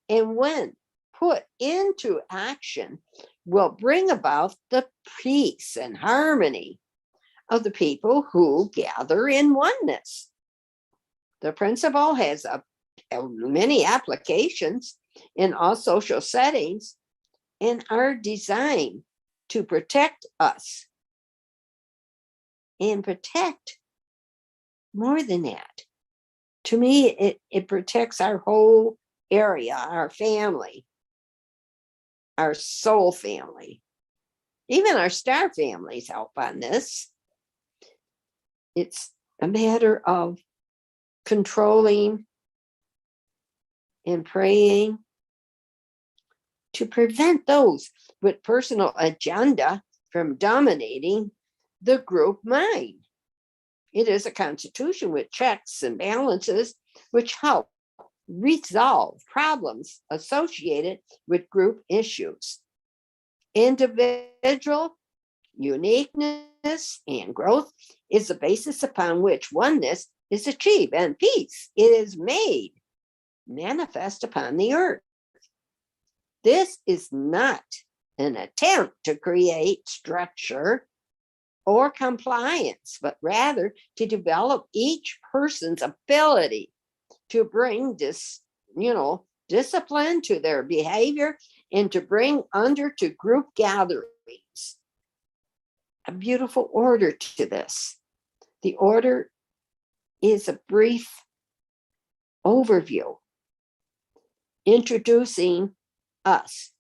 [SPEAKER 1] and when put into action will bring about the peace and harmony of the people who gather in oneness. The principle has many applications in all social settings and are designed to protect us and protect more than that. To me, it protects our whole area, our family, our soul family, even our star families help on this. It's a matter of controlling and praying to prevent those with personal agenda from dominating the group mind. It is a constitution with checks and balances which help resolve problems associated with group issues. Individual uniqueness and growth is the basis upon which oneness is achieved, and peace is made manifest upon the earth. This is not an attempt to create structure or compliance, but rather to develop each person's ability to bring discipline to their behavior and to bring under to group gatherings a beautiful order to this. The order is a brief overview introducing us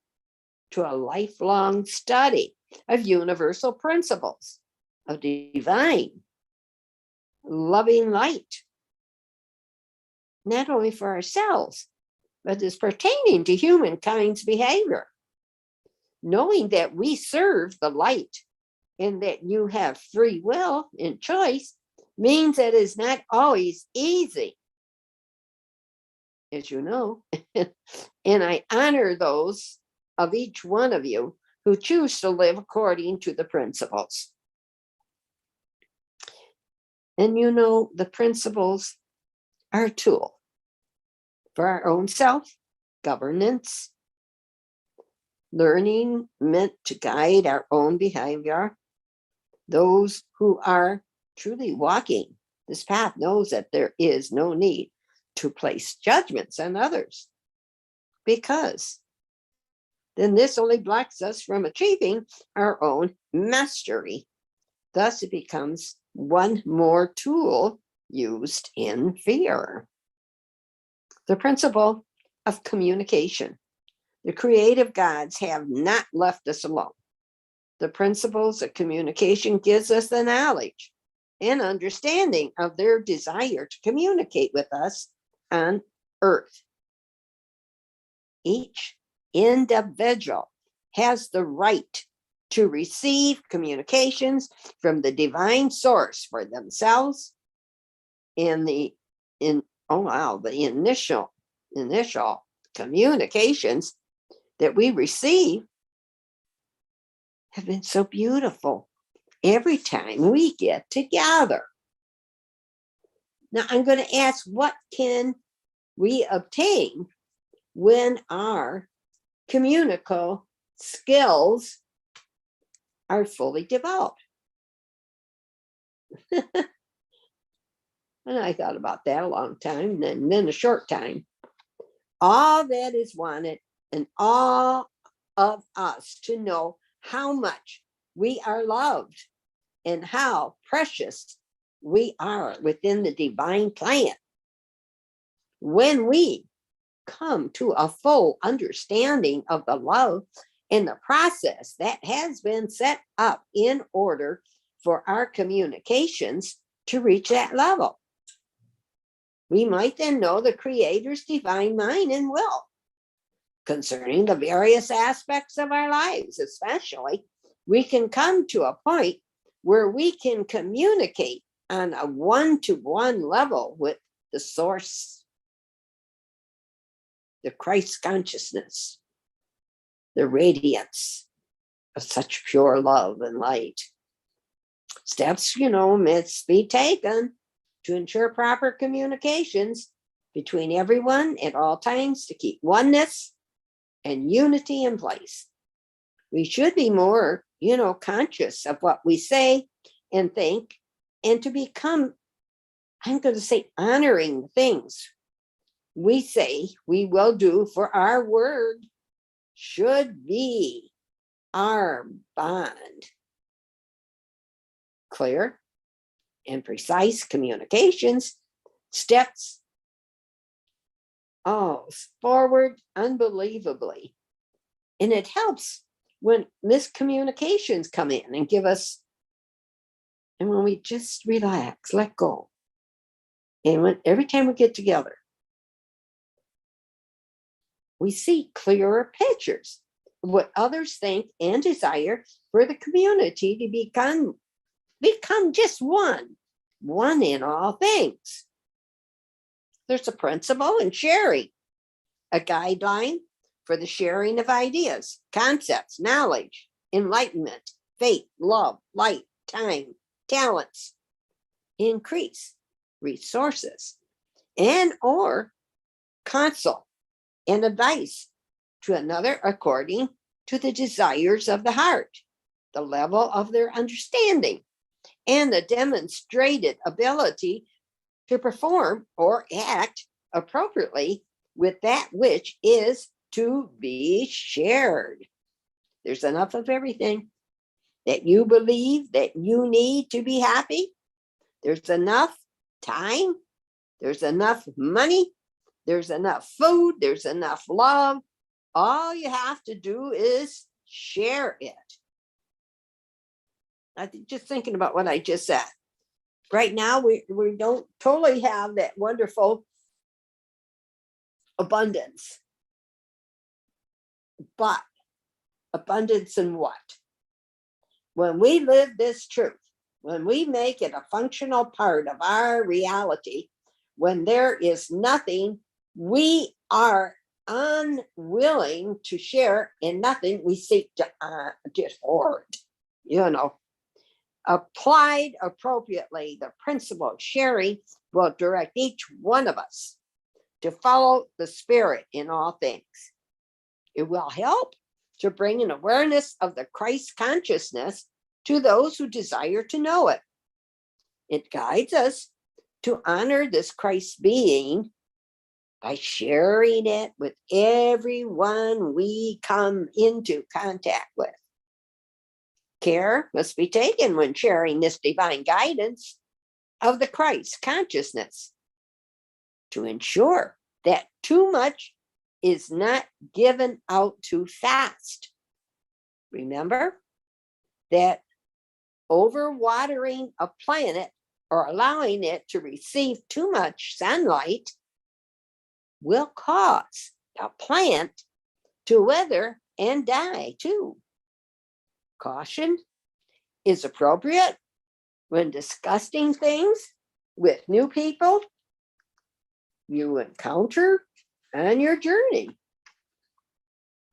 [SPEAKER 1] to a lifelong study of universal principles of divine loving light, not only for ourselves, but is pertaining to humankind's behavior. Knowing that we serve the light and that you have free will and choice means that it's not always easy, as you know. And I honor those of each one of you who choose to live according to the principles. And the principles are a tool for our own self-governance, learning meant to guide our own behavior. Those who are truly walking this path knows that there is no need to place judgments on others, because then this only blocks us from achieving our own mastery. Thus, it becomes one more tool used in fear. The principle of communication. The creative gods have not left us alone. The principles of communication gives us the knowledge and understanding of their desire to communicate with us on earth. Each individual has the right to receive communications from the divine source for themselves. And the initial communications that we receive have been so beautiful every time we get together. Now I'm going to ask, what can we obtain when our communical skills are fully developed? And I thought about that a long time, and then a short time. All that is wanted, and all of us to know how much we are loved and how precious we are within the divine plan. When we come to a full understanding of the love and the process that has been set up in order for our communications to reach that level, we might then know the Creator's divine mind and will concerning the various aspects of our lives. Especially, we can come to a point where we can communicate on a one-to-one level with the source, the Christ consciousness, the radiance of such pure love and light. Steps, must be taken to ensure proper communications between everyone at all times to keep oneness and unity in place. We should be more, conscious of what we say and think, and to become, I'm going to say, honoring things we say we will do, for our word should be our bond. Clear and precise communications, steps forward unbelievably. And it helps when miscommunications come in and give us, and when we just relax, let go. And every time we get together, we see clearer pictures of what others think and desire for the community to become just one in all things. There's a principle in sharing, a guideline for the sharing of ideas, concepts, knowledge, enlightenment, faith, love, light, time, talents, increase, resources, and or counsel and advice to another according to the desires of the heart, the level of their understanding, and the demonstrated ability to perform or act appropriately with that which is to be shared. There's enough of everything that you believe that you need to be happy. There's enough time. There's enough money. There's enough food. There's enough love. All you have to do is share it. I think just thinking about what I just said. Right now, we don't totally have that wonderful abundance. But abundance in what? When we live this truth, when we make it a functional part of our reality, when there is nothing we are unwilling to share and nothing we seek to hoard, applied appropriately, the principle of sharing will direct each one of us to follow the Spirit in all things. It will help to bring an awareness of the Christ consciousness to those who desire to know it. It guides us to honor this Christ being by sharing it with everyone we come into contact with. Care must be taken when sharing this divine guidance of the Christ consciousness to ensure that too much is not given out too fast. Remember that overwatering a planet or allowing it to receive too much sunlight will cause the plant to wither and die too. Caution is appropriate when discussing things with new people you encounter on your journey.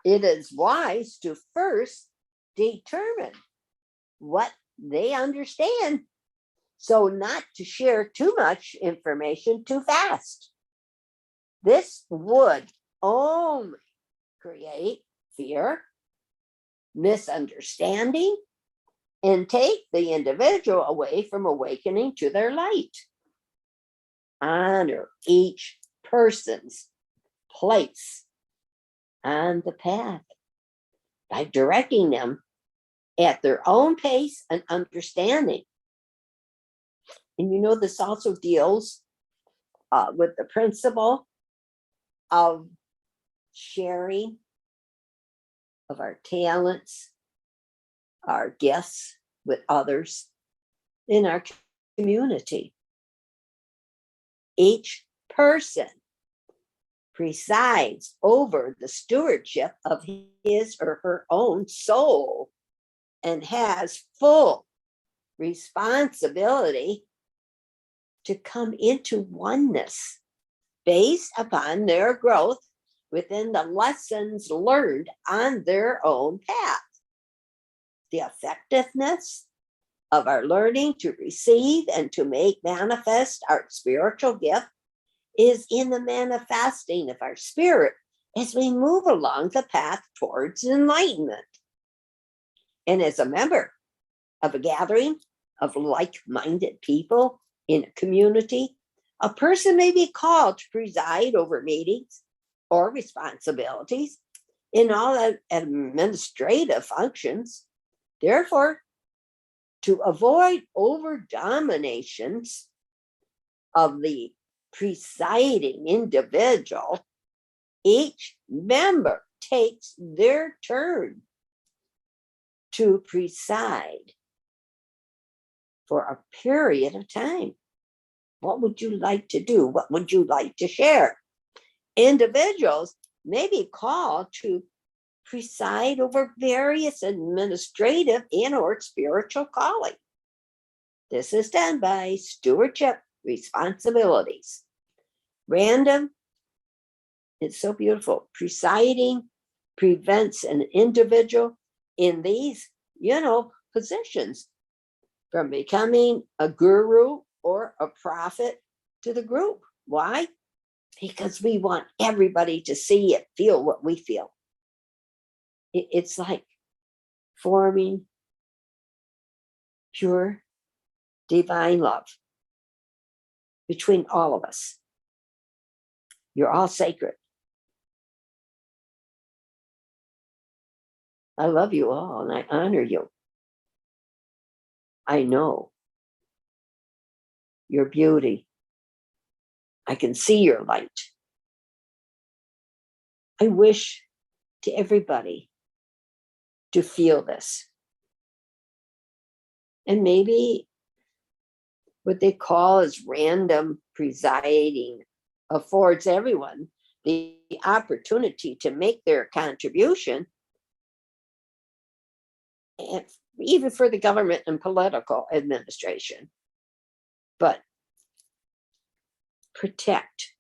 [SPEAKER 1] It is wise to first determine what they understand, so not to share too much information too fast. This would only create fear, misunderstanding, and take the individual away from awakening to their light. Honor each person's place on the path by directing them at their own pace and understanding. And this also deals with the principle of sharing of our talents, our gifts with others in our community. Each person presides over the stewardship of his or her own soul and has full responsibility to come into oneness based upon their growth within the lessons learned on their own path. The effectiveness of our learning to receive and to make manifest our spiritual gift is in the manifesting of our spirit as we move along the path towards enlightenment. And as a member of a gathering of like-minded people in a community, a person may be called to preside over meetings or responsibilities in all administrative functions. Therefore, to avoid over dominations of the presiding individual, each member takes their turn to preside for a period of time. What would you like to do? What would you like to share? Individuals may be called to preside over various administrative and or spiritual calling. This is done by stewardship responsibilities. Random, it's so beautiful. Presiding prevents an individual in these, positions from becoming a guru or a prophet to the group. Why? Because we want everybody to see it, feel what we feel. It's like forming pure divine love between all of us. You're all sacred. I love you all and I honor you. I know your beauty. I can see your light. I wish to everybody to feel this. And maybe what they call as random presiding affords everyone the opportunity to make their contribution, and even for the government and political administration, but protect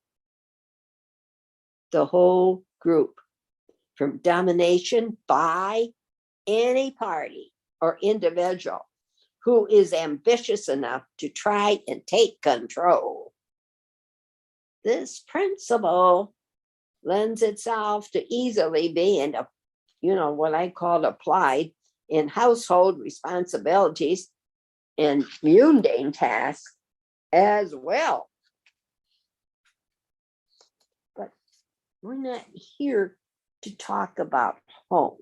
[SPEAKER 1] the whole group from domination by any party or individual who is ambitious enough to try and take control. This principle lends itself to easily being, what I call applied in household responsibilities and mundane tasks as well. But we're not here to talk about home.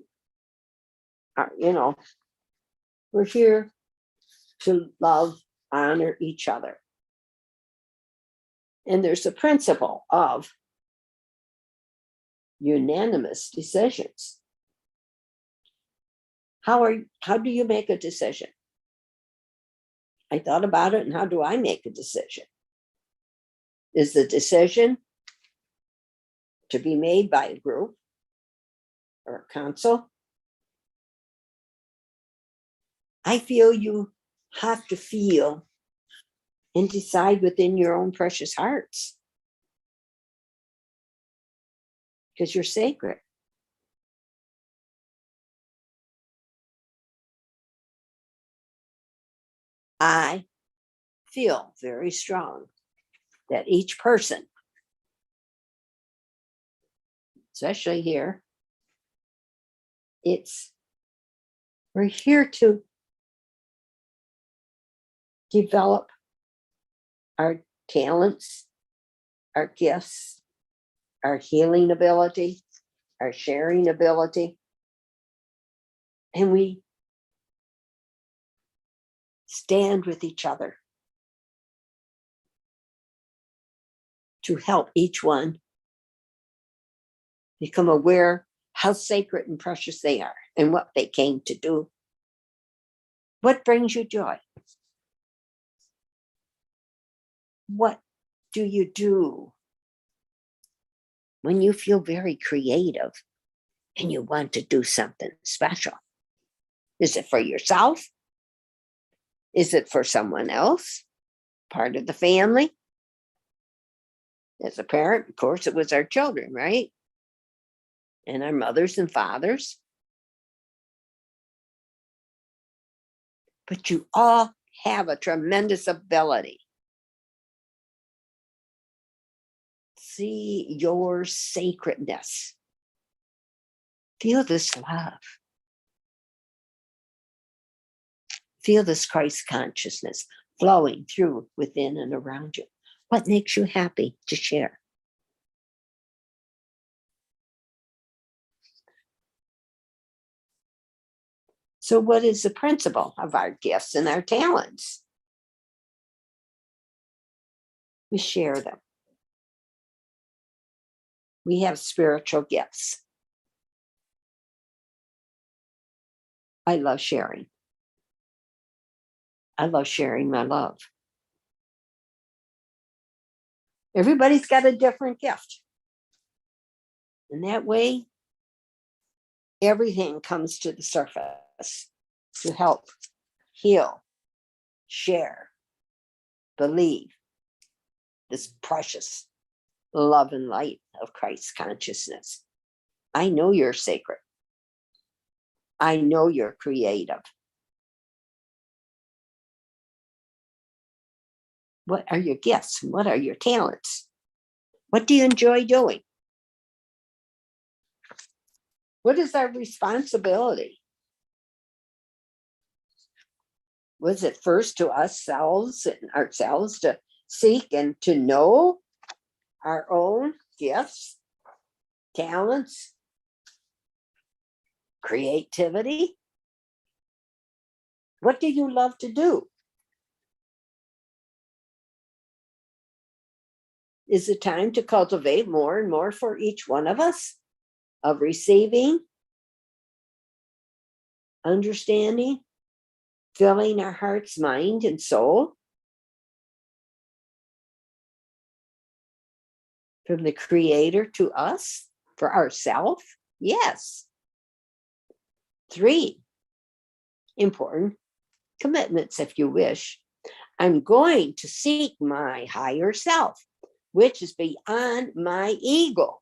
[SPEAKER 1] We're here to love, honor each other. And there's a principle of unanimous decisions. How do you make a decision? I thought about it, and how do I make a decision? Is the decision to be made by a group or a council? I feel you have to feel and decide within your own precious hearts, because you're sacred. I feel very strong that each person, especially here, we're here to develop our talents, our gifts, our healing ability, our sharing ability. And we stand with each other to help each one become aware how sacred and precious they are and what they came to do. What brings you joy? What do you do when you feel very creative and you want to do something special? Is it for yourself? Is it for someone else? Part of the family? As a parent, of course, it was our children, right? And our mothers and fathers. But you all have a tremendous ability. See your sacredness. Feel this love. Feel this Christ consciousness flowing through, within, and around you. What makes you happy to share? So, what is the principle of our gifts and our talents? We share them. We have spiritual gifts. I love sharing. I love sharing my love. Everybody's got a different gift. And that way, everything comes to the surface to help heal, share, believe this precious love and light of Christ's consciousness. I know you're sacred. I know you're creative. What are your gifts? What are your talents? What do you enjoy doing? What is our responsibility? Was it first to ourselves to seek and to know our own gifts, talents, creativity? What do you love to do? Is it time to cultivate more and more for each one of us of receiving, understanding, filling our hearts, mind, and soul from the Creator to us for ourselves? Yes. 3 important commitments, if you wish. I'm going to seek my higher self, which is beyond my ego,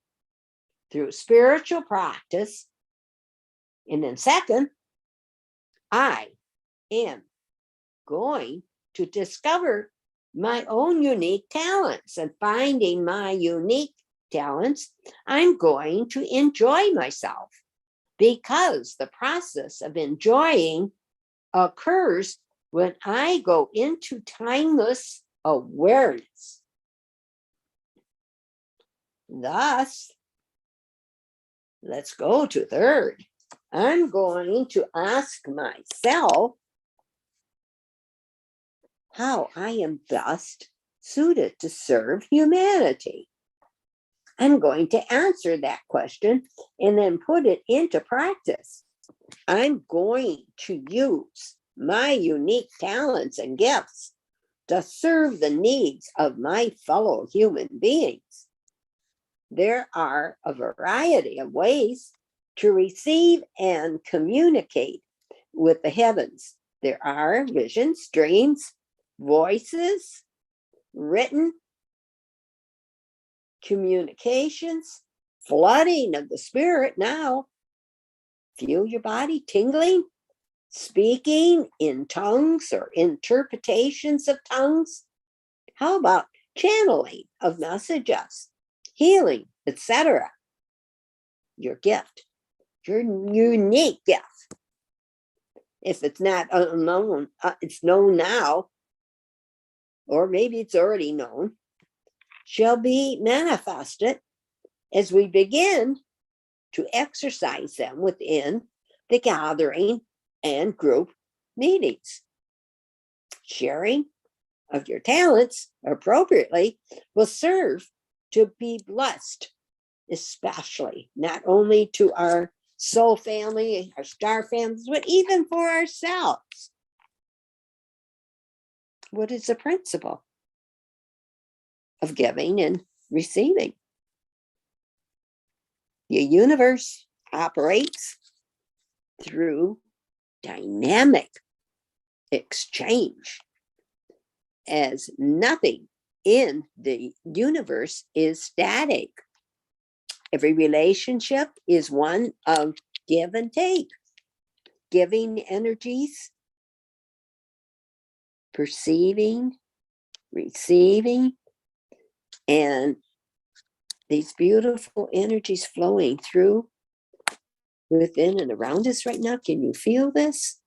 [SPEAKER 1] through spiritual practice. And then second, I am going to discover my own unique talents, and finding my unique talents, I'm going to enjoy myself, because the process of enjoying occurs when I go into timeless awareness. Thus, let's go to third. I'm going to ask myself how I am best suited to serve humanity. I'm going to answer that question and then put it into practice. I'm going to use my unique talents and gifts to serve the needs of my fellow human beings. There are a variety of ways to receive and communicate with the heavens. There are visions, dreams, voices, written communications, flooding of the spirit now. Feel your body tingling, speaking in tongues or interpretations of tongues. How about channeling of messages, healing, etc.? Your gift, your unique gift. If it's not unknown, it's known now, or maybe it's already known, shall be manifested as we begin to exercise them within the gathering and group meetings. Sharing of your talents appropriately will serve to be blessed, especially not only to our soul family, our star families, but even for ourselves. What is the principle of giving and receiving? The universe operates through dynamic exchange, as nothing in the universe is static. Every relationship is one of give and take, giving energies, perceiving, receiving, and these beautiful energies flowing through within and around us right now. Can you feel this?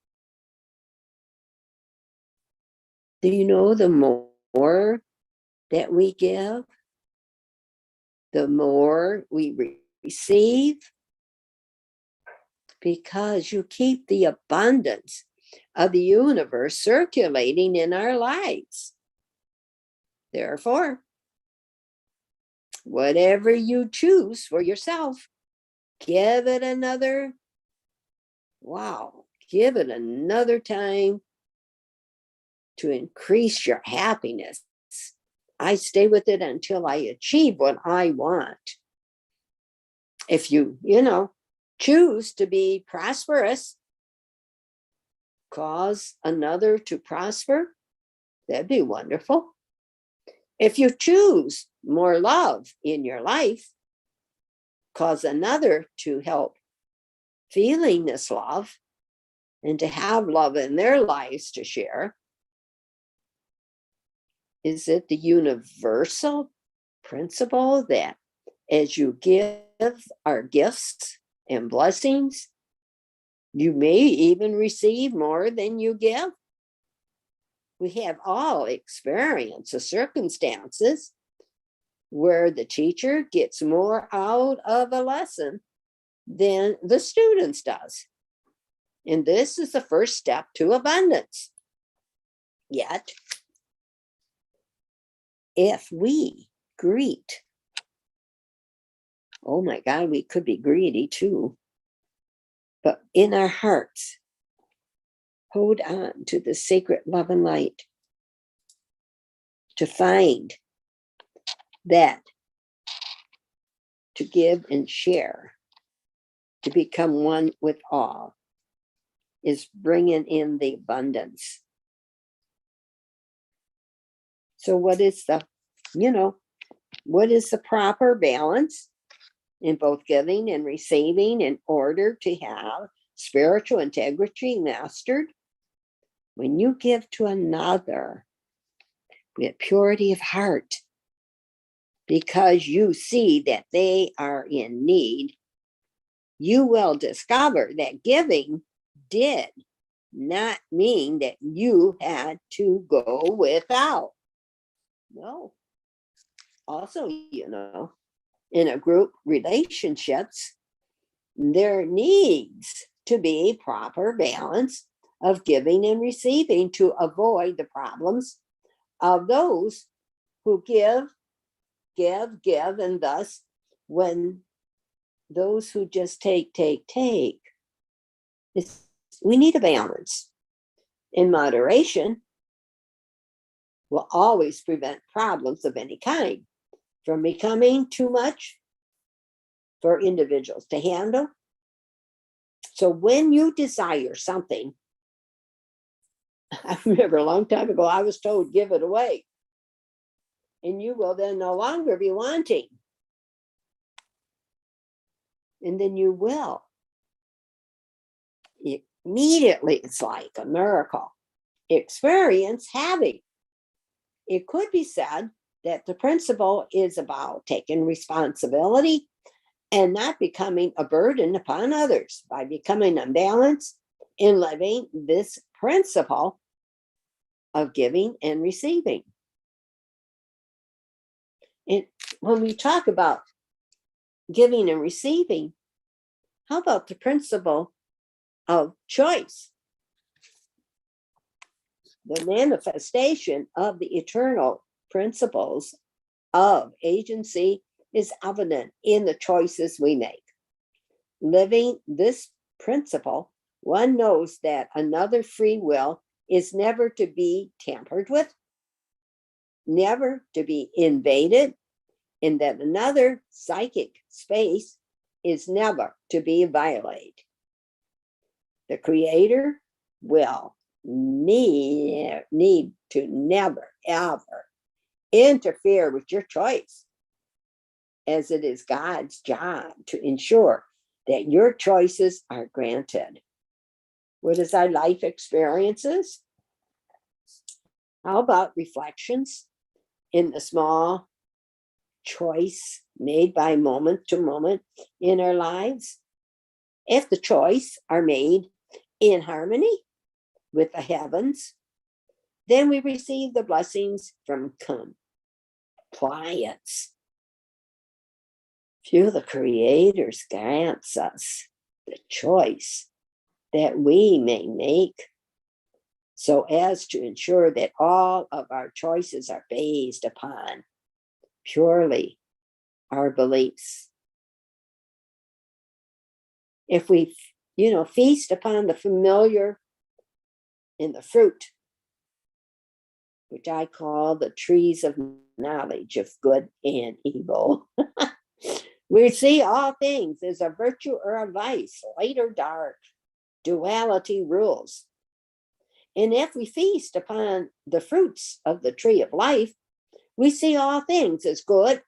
[SPEAKER 1] Do you know the more that we give, the more we receive? Because you keep the abundance of the universe circulating in our lives. Therefore, whatever you choose for yourself, give it another, give it another time to increase your happiness. I stay with it until I achieve what I want. If you choose to be prosperous, cause another to prosper, that'd be wonderful. If you choose more love in your life, cause another to help feeling this love and to have love in their lives to share. Is it the universal principle that as you give our gifts and blessings, you may even receive more than you give? We have all experienced the circumstances where the teacher gets more out of a lesson than the students does. And this is the first step to abundance. Yet, if we greet, oh my God, we could be greedy too. But in our hearts, hold on to the sacred love and light to find that to give and share, to become one with all, is bringing in the abundance. So what is the proper balance in both giving and receiving in order to have spiritual integrity mastered? When you give to another with purity of heart, because you see that they are in need, you will discover that giving did not mean that you had to go without. No. Also, in a group relationships, there needs to be proper balance of giving and receiving to avoid the problems of those who give, and thus when those who just take, we need a balance. In moderation will always prevent problems of any kind from becoming too much for individuals to handle. So when you desire something, I remember a long time ago, I was told, give it away. And you will then no longer be wanting. And then you will. Immediately, it's like a miracle. Experience having. It could be said that the principle is about taking responsibility and not becoming a burden upon others by becoming unbalanced in living this principle of giving and receiving. And when we talk about giving and receiving, how about the principle of choice? The manifestation of the eternal principles of agency is evident in the choices we make. Living this principle, one knows that another free will is never to be tampered with, never to be invaded, and that another psychic space is never to be violated. The Creator will need to never, ever interfere with your choice, as it is God's job to ensure that your choices are granted. What is our life experiences? How about reflections in the small choice made by moment to moment in our lives? If the choice are made in harmony with the heavens, then we receive the blessings from compliance. Through the Creator grants us the choice that we may make, so as to ensure that all of our choices are based upon purely our beliefs. If we, feast upon the familiar in the fruit, which I call the trees of knowledge of good and evil, we see all things as a virtue or a vice, light or dark. Duality rules. And if we feast upon the fruits of the tree of life, we see all things as good,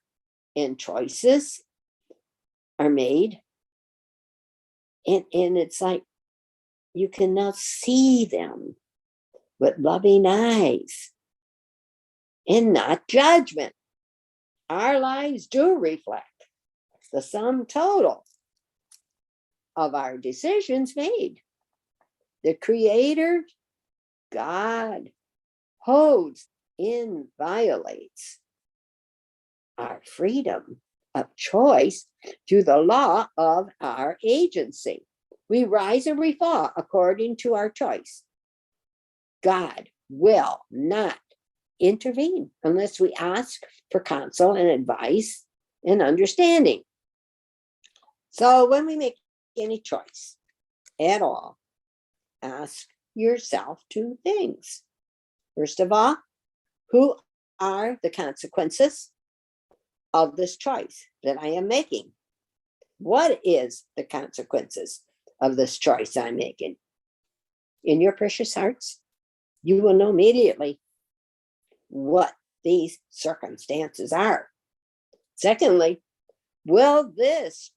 [SPEAKER 1] and choices are made. And it's like you can now see them with loving eyes and not judgment. Our lives do reflect the sum total of our decisions made. The Creator, God, holds inviolates our freedom of choice through the law of our agency. We rise and we fall according to our choice. God will not intervene unless we ask for counsel and advice and understanding. So when we make any choice at all, ask yourself two things. First of all, who are the consequences of this choice that I am making? What is the consequences of this choice I'm making? In your precious hearts, you will know immediately what these circumstances are. Secondly, will this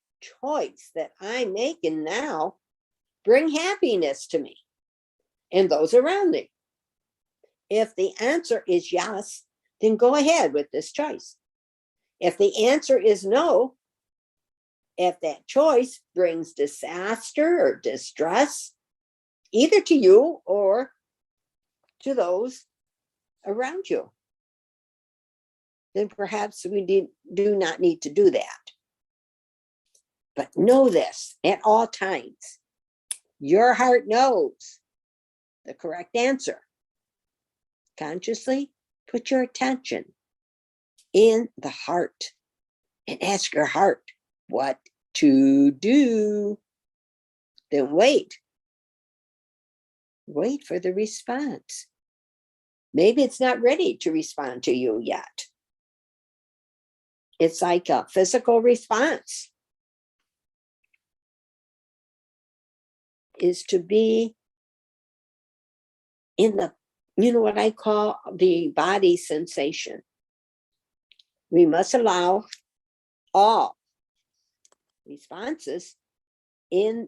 [SPEAKER 1] choice that I'm making now bring happiness to me and those around me? If the answer is yes, then go ahead with this choice. If the answer is no, if that choice brings disaster or distress, either to you or to those around you, then perhaps we do not need to do that. But know this at all times. Your heart knows the correct answer. Consciously put your attention in the heart and ask your heart what to do. Then wait. Wait for the response. Maybe it's not ready to respond to you yet. It's like a physical response is to be in the, what I call the body sensation. We must allow all responses to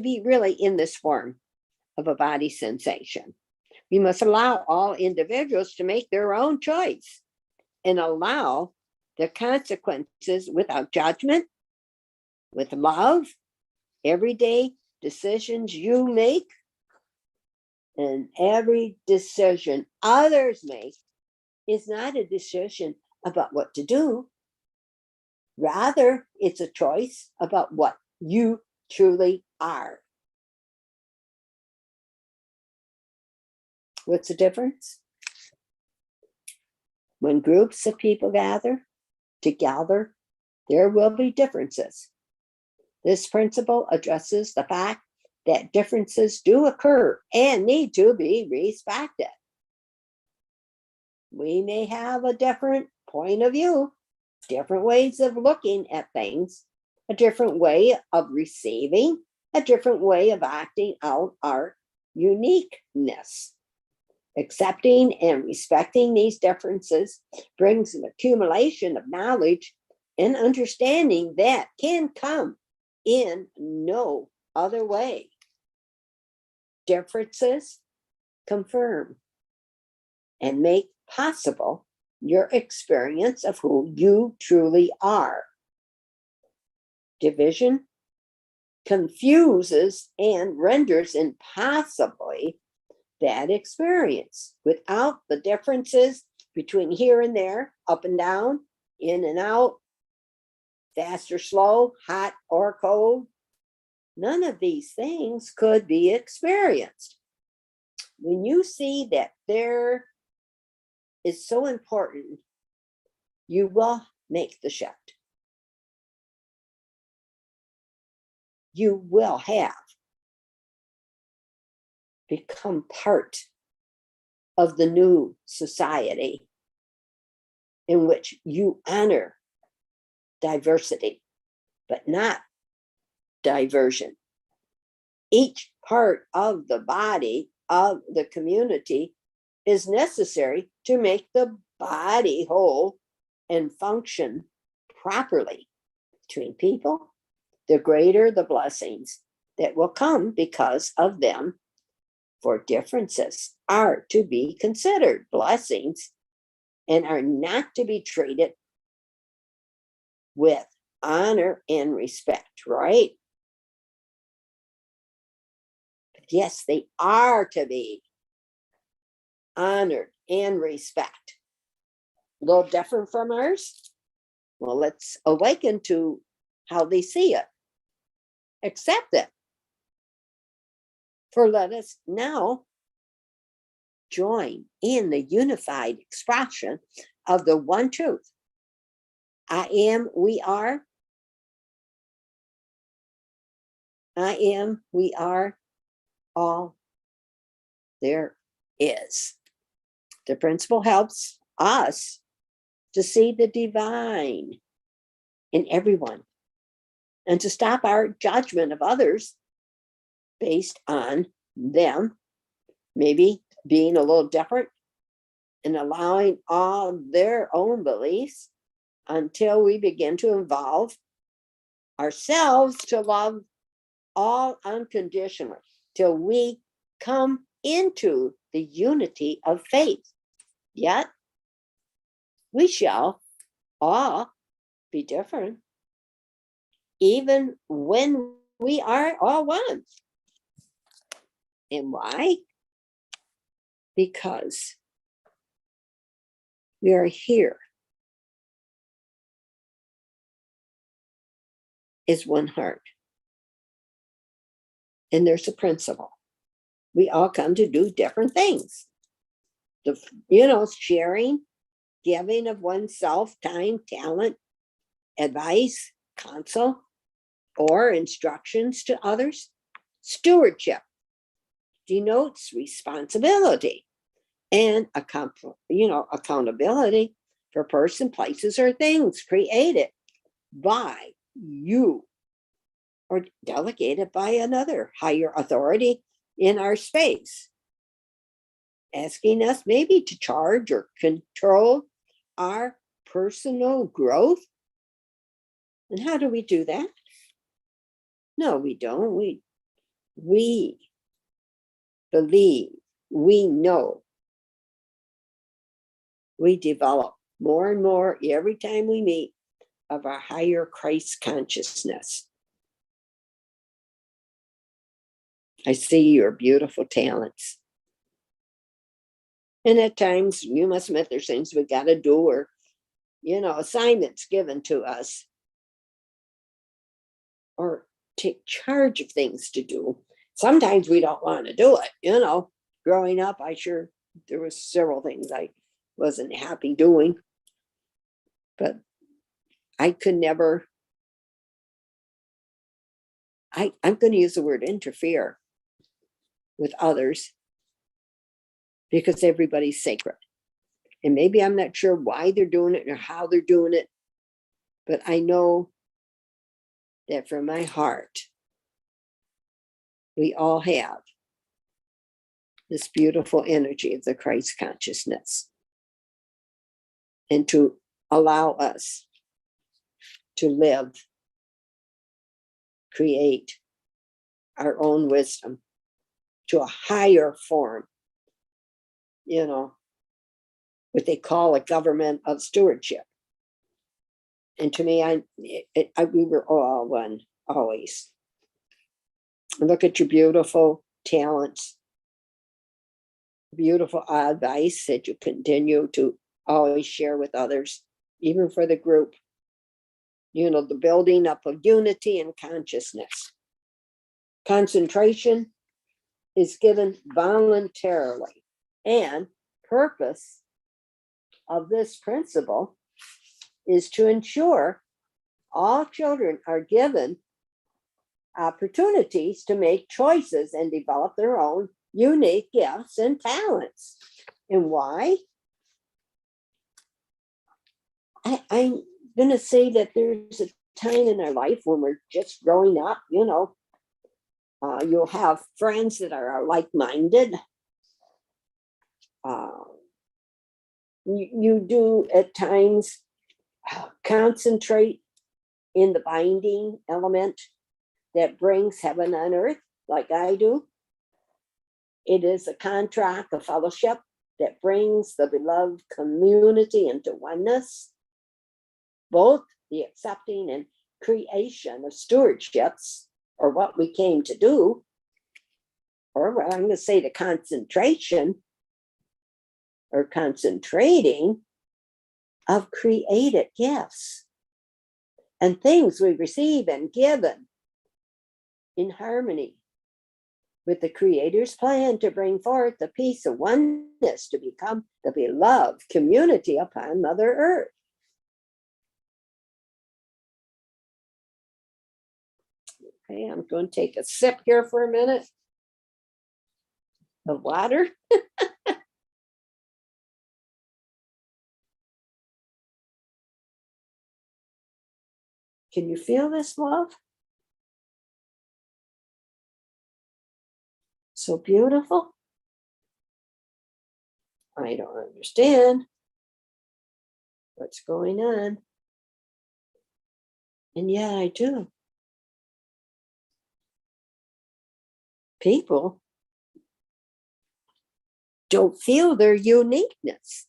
[SPEAKER 1] be really in this form of a body sensation. We must allow all individuals to make their own choice and allow the consequences without judgment, with love. Everyday decisions you make and every decision others make is not a decision about what to do. Rather, it's a choice about what you truly are. What's the difference? When groups of people gather together, there will be differences. This principle addresses the fact that differences do occur and need to be respected. We may have a different point of view, different ways of looking at things, a different way of receiving, a different way of acting out our uniqueness. Accepting and respecting these differences brings an accumulation of knowledge and understanding that can come in no other way. Differences confirm and make possible your experience of who you truly are. Division confuses and renders impossibly that experience. Without the differences between here and there, up and down, in and out, fast or slow, hot or cold, none of these things could be experienced. When you see that there is so important, you will make the shift. You will have become part of the new society in which you honor diversity, but not diversion. Each part of the body of the community is necessary to make the body whole and function properly. Between people, the greater the blessings that will come because of them. For differences are to be considered blessings and are not to be treated with honor and respect, right? But yes, they are to be honored and respect. A little different from ours? Well, let's awaken to how they see it. Accept it. For let us now join in the unified expression of the one truth. I am, we are. I am, we are, all there is. The principle helps us to see the divine in everyone and to stop our judgment of others based on them maybe being a little different and allowing all their own beliefs until we begin to involve ourselves to love all unconditionally, till we come into the unity of faith. Yet, we shall all be different, even when we are all one. And why? Because we are here is one heart. And there's a principle. We all come to do different things. Sharing, giving of oneself, time, talent, advice, counsel, or instructions to others. Stewardship denotes responsibility and accountability for person, places, or things created by you or delegated by another higher authority in our space, asking us maybe to charge or control our personal growth. And how do we do that? No, we don't. We believe, we know, we develop more and more every time we meet of our higher Christ consciousness. I see your beautiful talents. And at times, you must admit there's things we got to do or, assignments given to us or take charge of things to do. Sometimes we don't want to do it. Growing up, there was several things I wasn't happy doing, but I could never, I'm going to use the word interfere with others because everybody's sacred. And maybe I'm not sure why they're doing it or how they're doing it, but I know that from my heart, we all have this beautiful energy of the Christ consciousness, and to allow us to live, create our own wisdom to a higher form, what they call a government of stewardship. And to me, we were all one, always. Look at your beautiful talents, beautiful advice that you continue to always share with others, even for the group. The building up of unity and consciousness. Concentration is given voluntarily, and purpose of this principle is to ensure all children are given opportunities to make choices and develop their own unique gifts and talents. And why? I'm going to say that there's a time in our life when we're just growing up, you'll have friends that are like-minded. You do at times concentrate in the binding element that brings heaven on earth, like I do. It is a contract, a fellowship that brings the beloved community into oneness, both the accepting and creation of stewardships, or what we came to do, or what I'm going to say the concentration or concentrating of created gifts and things we receive and given in harmony with the Creator's plan to bring forth the peace of oneness to become the beloved community upon Mother Earth. Okay, I'm going to take a sip here for a minute of water. Can you feel this love? So beautiful. I don't understand what's going on. And yet I do. People don't feel their uniqueness.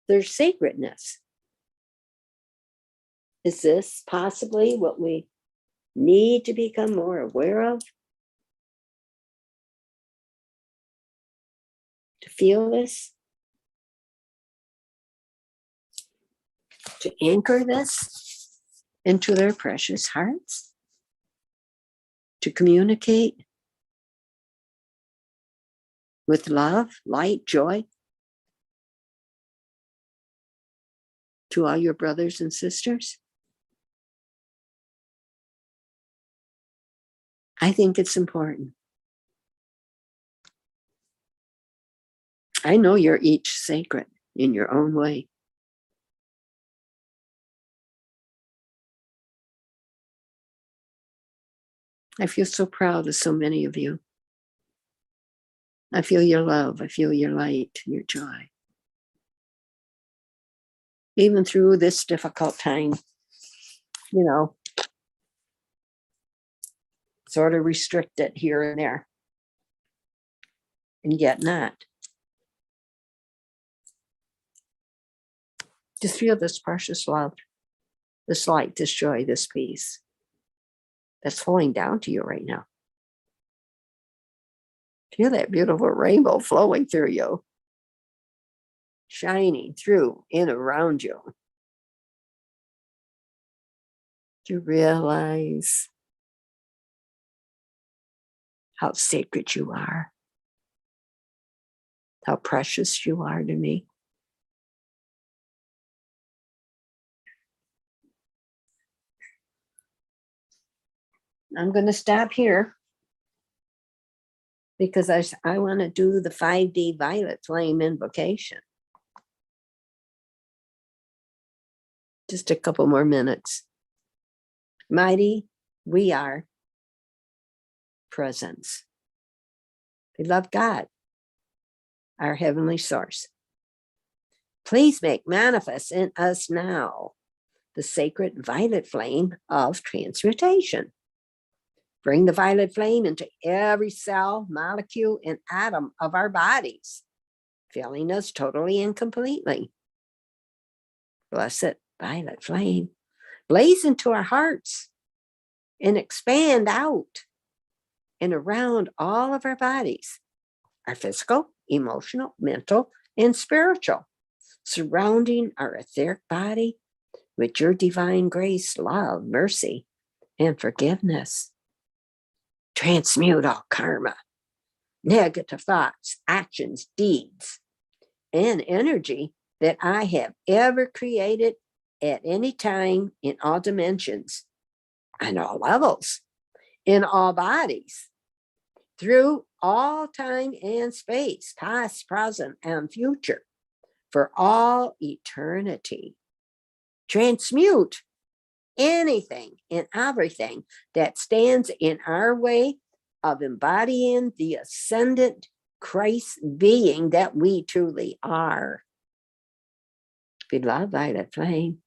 [SPEAKER 1] Their sacredness. Is this possibly what we need to become more aware of? To feel this? To anchor this into their precious hearts? To communicate with love, light, joy to all your brothers and sisters? I think it's important. I know you're each sacred in your own way. I feel so proud of so many of you. I feel your love. I feel your light, your joy. Even through this difficult time, sort of restricted here and there, and yet not. Just feel this precious love, this light, this joy, this peace that's flowing down to you right now. Feel that beautiful rainbow flowing through you, shining through and around you. To realize how sacred you are, how precious you are to me. I'm going to stop here because I want to do the 5D violet flame invocation. Just a couple more minutes. Mighty, we are presence. We love God, our heavenly source. Please make manifest in us now the sacred violet flame of transmutation. Bring the violet flame into every cell, molecule, and atom of our bodies, filling us totally and completely. Blessed violet flame, blaze into our hearts and expand out and around all of our bodies, our physical, emotional, mental, and spiritual, surrounding our etheric body with your divine grace, love, mercy, and forgiveness. Transmute all karma, negative thoughts, actions, deeds, and energy that I have ever created at any time in all dimensions, on all levels, in all bodies, through all time and space, past, present, and future, for all eternity. Transmute anything and everything that stands in our way of embodying the ascendant Christ being that we truly are. Beloved violet flame,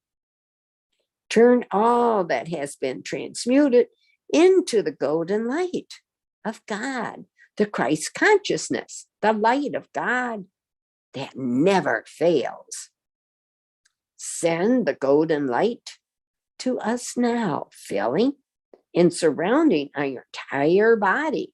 [SPEAKER 1] turn all that has been transmuted into the golden light of God, the Christ consciousness, the light of God that never fails. Send the golden light to us now, filling and surrounding our entire body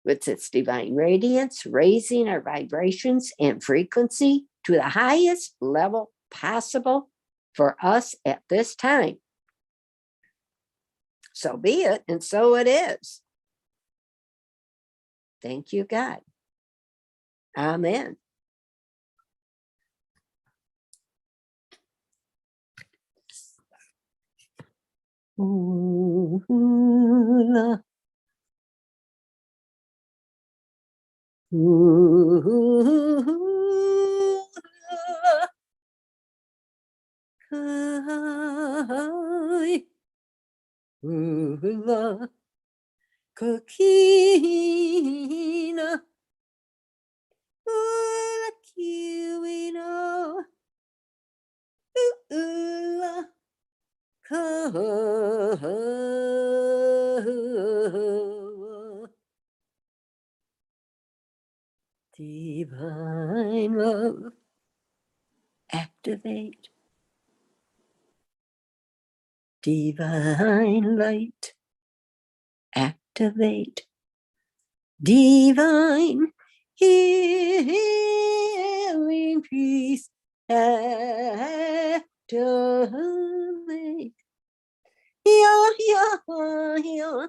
[SPEAKER 1] with its divine radiance, raising our vibrations and frequency to the highest level possible for us at this time. So be it, and so it is. Thank you, God. Amen. Kokina, Kiwino, divine love, activate. Divine light, activate. Divine healing peace, activate. Yeah, yeah, yeah.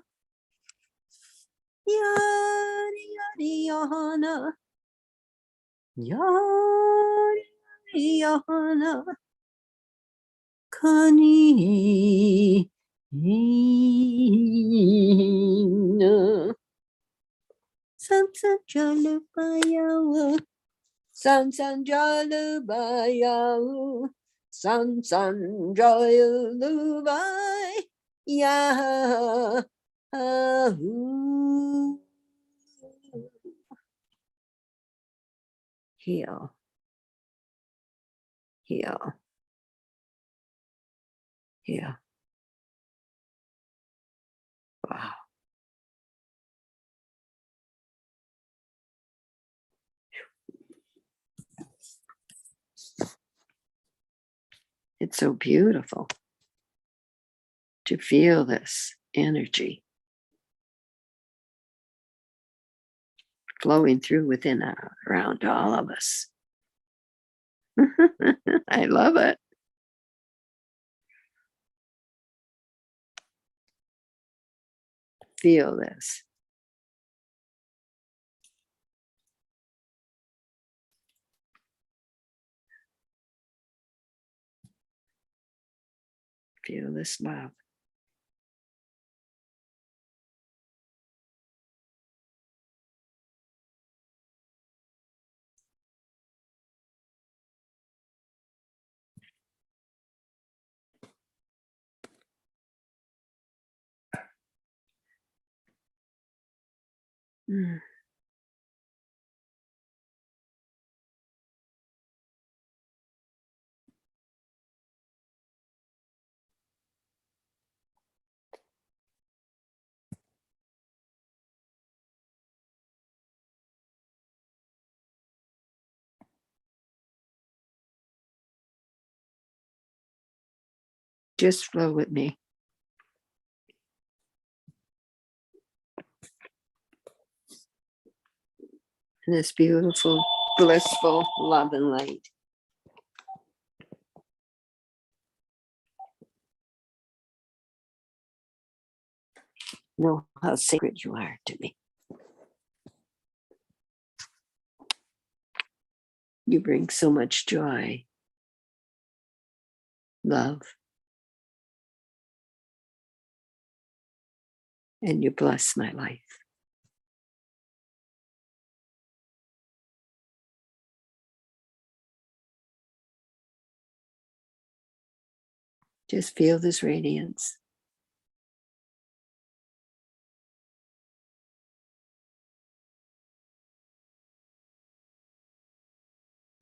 [SPEAKER 1] Yada, yada, yada. Kani Sansan Jalubayawu, Sansan Jalubayawu, Sansan Jalubay, Yahoo. Heal, heal, heal. Wow. It's so beautiful to feel this energy flowing through within around all of us. I love it. Feel this. Feel this love. Mm. Just flow with me. In this beautiful, blissful love and light. Know how sacred you are to me. You bring so much joy, love, and you bless my life. Just feel this radiance.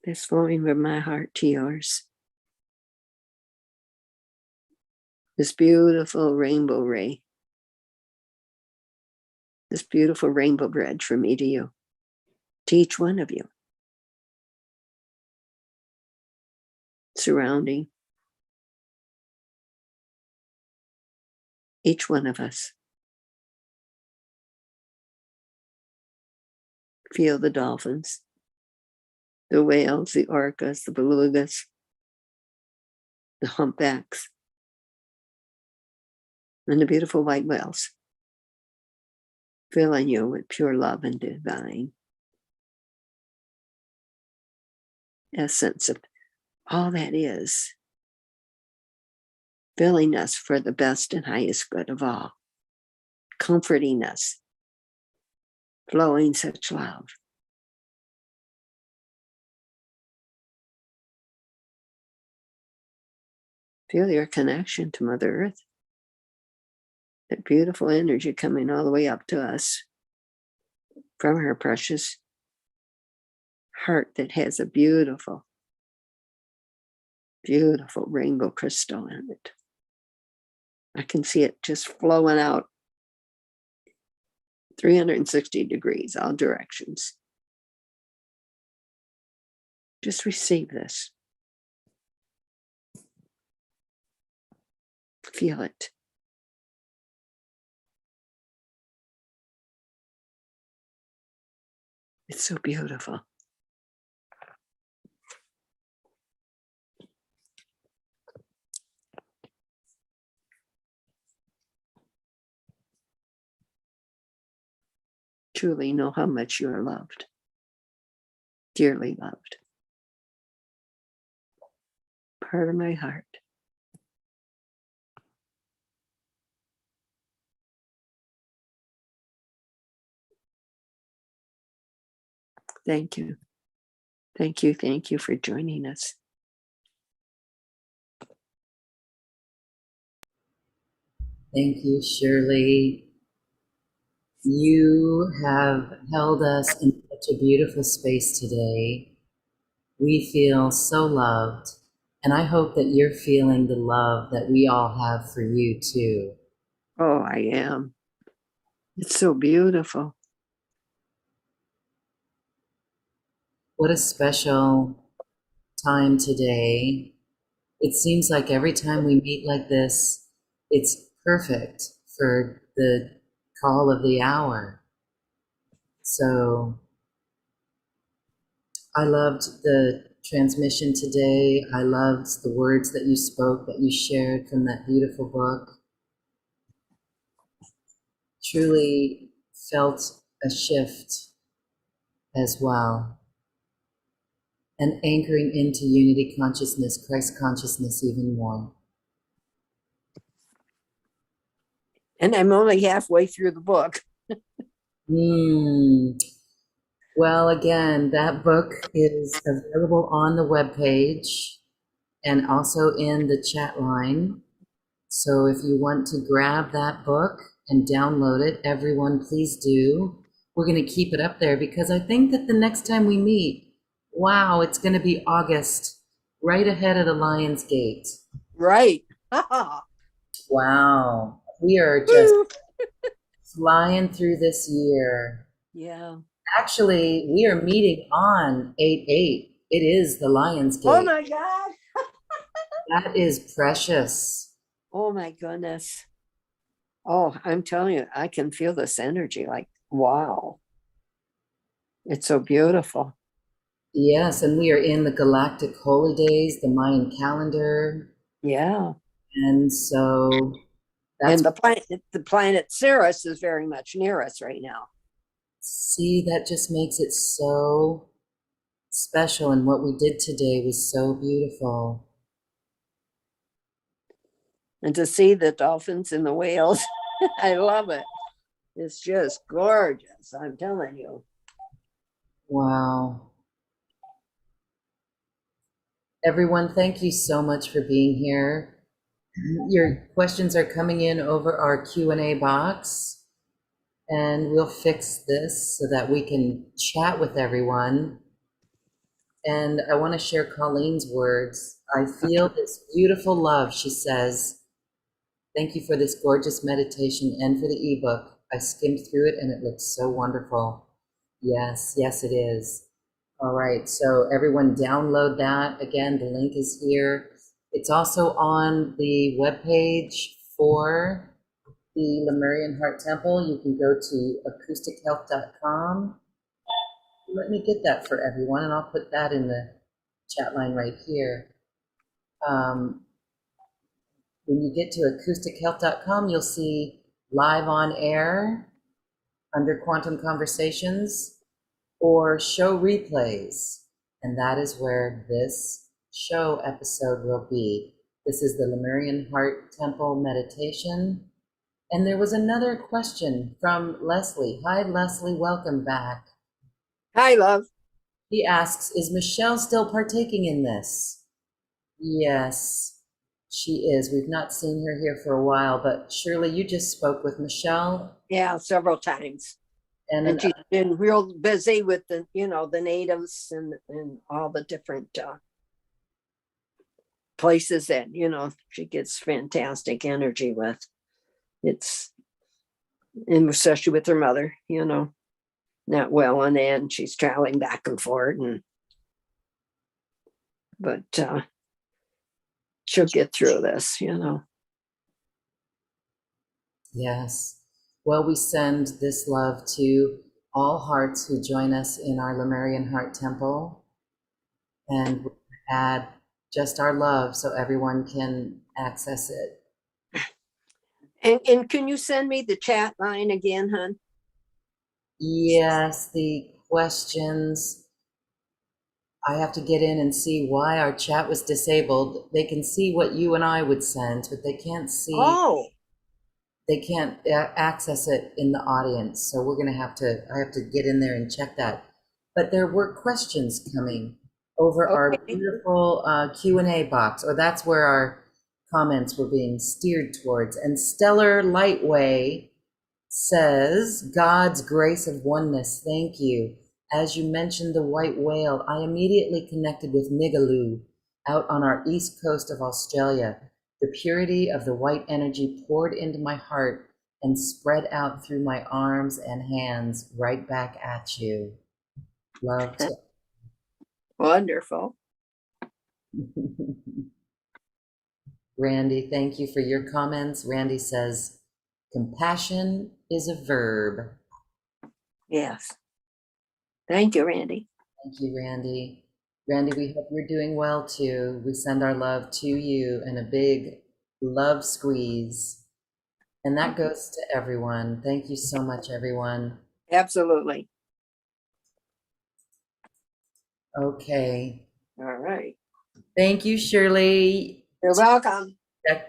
[SPEAKER 1] It's flowing from my heart to yours. This beautiful rainbow ray. This beautiful rainbow bridge from me to you. To each one of you. Surrounding each one of us. Feel the dolphins, the whales, the orcas, the belugas, the humpbacks, and the beautiful white whales, filling you with pure love and divine essence of all that is, filling us for the best and highest good of all, comforting us, flowing such love. Feel your connection to Mother Earth. That beautiful energy coming all the way up to us from her precious heart that has a beautiful, beautiful rainbow crystal in it. I can see it just flowing out 360 degrees, all directions. Just receive this. Feel it. It's so beautiful. Truly know how much you are loved, dearly loved. Part of my heart. Thank you. Thank you. Thank you for joining us.
[SPEAKER 2] Thank you, Shirley. You have held us in such a beautiful space today. We feel so loved, and I hope that you're feeling the love that we all have for you too.
[SPEAKER 1] Oh, I am. It's so beautiful.
[SPEAKER 2] What a special time today. It seems like every time we meet like this, it's perfect for the call of the hour. So I loved the transmission today. I loved the words that you spoke, that you shared from that beautiful book. Truly felt a shift as well. And anchoring into unity consciousness, Christ consciousness even more.
[SPEAKER 1] And I'm only halfway through the book.
[SPEAKER 2] Well, again, that book is available on the webpage and also in the chat line. So if you want to grab that book and download it, everyone please do. we're going to keep it up there because I think that the next time we meet, wow, it's going to be August, right ahead of the Lion's Gate.
[SPEAKER 1] Right.
[SPEAKER 2] Wow. We are just flying through this year.
[SPEAKER 1] Yeah.
[SPEAKER 2] Actually, we are meeting on 8/8. It is the Lion's Gate.
[SPEAKER 1] Oh my God.
[SPEAKER 2] That is precious.
[SPEAKER 1] Oh my goodness. Oh, I'm telling you, I can feel this energy like, wow. It's so beautiful.
[SPEAKER 2] Yes, and we are in the galactic holy days, the Mayan calendar.
[SPEAKER 1] Yeah.
[SPEAKER 2] And so that's,
[SPEAKER 1] And the planet Ceres is very much near us right now.
[SPEAKER 2] see, that just makes it so special. And what we did today was so beautiful.
[SPEAKER 1] And to see the dolphins and the whales, I love it. It's just gorgeous. I'm telling you.
[SPEAKER 2] Wow. Everyone, thank you so much for being here. Your questions are coming in over our Q&A box, and we'll fix this so that we can chat with everyone. And I want to share Colleen's words. I feel this beautiful love, she says. Thank you for this gorgeous meditation and for the ebook. I skimmed through it and it looks so wonderful. Yes, yes, it is. All right, so everyone download that. Again, the link is here. It's also on the webpage for the Lemurian Heart Temple. You can go to acoustichealth.com. Let me get that for everyone, and I'll put that in the chat line right here. When you get to acoustichealth.com, you'll see live on air under Quantum Conversations or show replays. And that is where this show episode will be. This is the Lemurian Heart Temple meditation. And there was another question from Leslie. Hi, Leslie, welcome back.
[SPEAKER 1] Hi, love.
[SPEAKER 2] He asks, is Michelle still partaking in this? Yes, she is. We've not seen her here for a while, but Shirley, you just spoke with Michelle.
[SPEAKER 1] Yeah, several times. And she's been real busy with the natives and all the different places that, she gets fantastic energy with. It's, and especially with her mother, not well, and then she's traveling back and forth, but she'll get through this.
[SPEAKER 2] Yes. Well, we send this love to all hearts who join us in our Lemurian Heart Temple, and we'll add just our love so everyone can access it.
[SPEAKER 1] And can you send me the chat line again, hon?
[SPEAKER 2] Yes, the questions. I have to get in and see why our chat was disabled. They can see what you and I would send, but they can't see.
[SPEAKER 1] Oh.
[SPEAKER 2] They can't access it in the audience. So I have to get in there and check that. But there were questions coming over our beautiful Q&A box, or that's where our comments were being steered towards. And Stellar Lightway says, God's grace of oneness, thank you. As you mentioned the white whale, I immediately connected with Migaloo out on our east coast of Australia. The purity of the white energy poured into my heart and spread out through my arms and hands right back at you. Love to.
[SPEAKER 1] Wonderful.
[SPEAKER 2] Randy, thank you for your comments. Randy says, compassion is a verb.
[SPEAKER 1] Yes. Thank you, Randy.
[SPEAKER 2] Thank you, Randy. Randy, we hope you're doing well too. We send our love to you and a big love squeeze. And that goes to everyone. Thank you so much, everyone.
[SPEAKER 1] Absolutely.
[SPEAKER 2] Okay.
[SPEAKER 1] All right.
[SPEAKER 2] Thank you, Shirley.
[SPEAKER 1] You're welcome.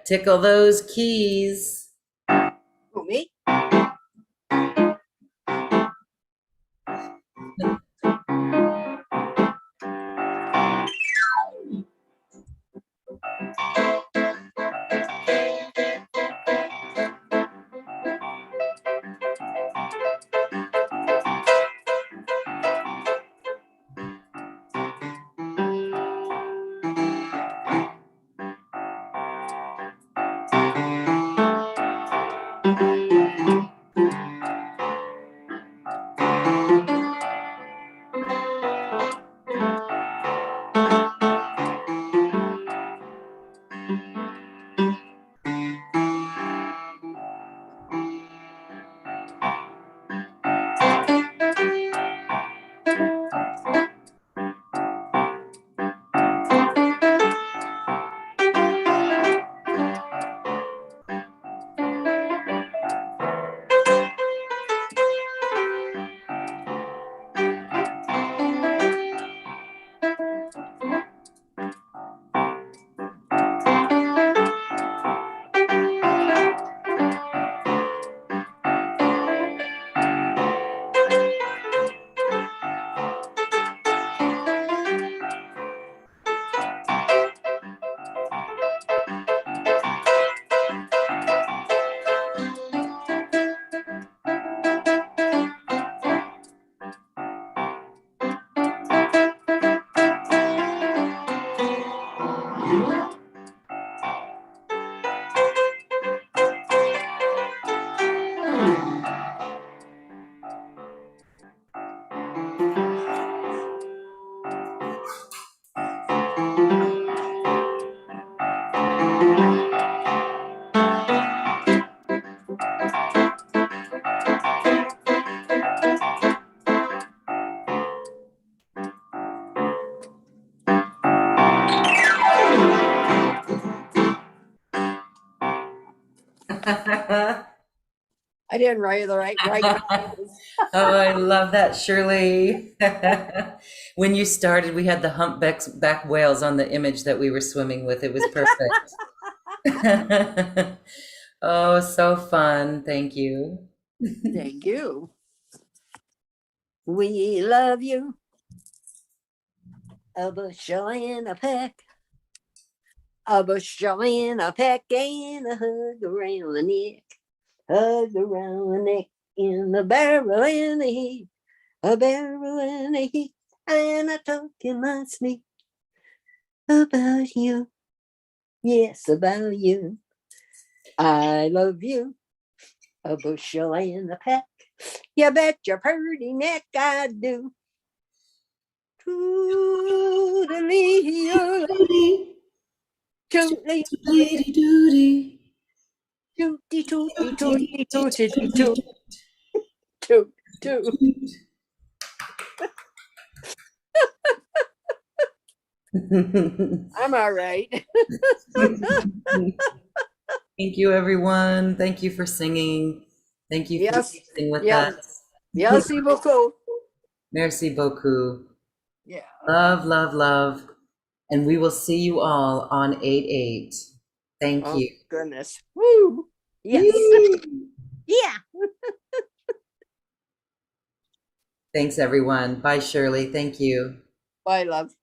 [SPEAKER 2] Tickle those keys.
[SPEAKER 1] Who, me? I didn't write the right
[SPEAKER 2] Oh, I love that, Shirley. When you started, we had the humpback back whales on the image that we were swimming with. It was perfect. Oh, so fun. Thank you.
[SPEAKER 1] Thank you. We love you. A bushel and a peck. A bushel and a peck and a hug around the neck. Hug around the neck in a barrel and a heat. A barrel and a heat. And I talk in my sleep about you. Yes, about you. I love you. A bushel and a peck. You bet your pretty neck I do. Toodly, tootly, tooty, tooty, tooty, tooty, toot, toot, toot. I'm all right.
[SPEAKER 2] Thank you, everyone. Thank you for singing. Thank you for
[SPEAKER 1] Yes,
[SPEAKER 2] singing with
[SPEAKER 1] yes,
[SPEAKER 2] us.
[SPEAKER 1] merci beaucoup.
[SPEAKER 2] Merci beaucoup.
[SPEAKER 1] Yeah.
[SPEAKER 2] Love, love, love. And we will see you all on 8/8. Thank
[SPEAKER 1] Oh
[SPEAKER 2] you.
[SPEAKER 1] goodness. Woo. Yes. Yeah.
[SPEAKER 2] Thanks, everyone. Bye, Shirley. Thank you.
[SPEAKER 1] Bye, love.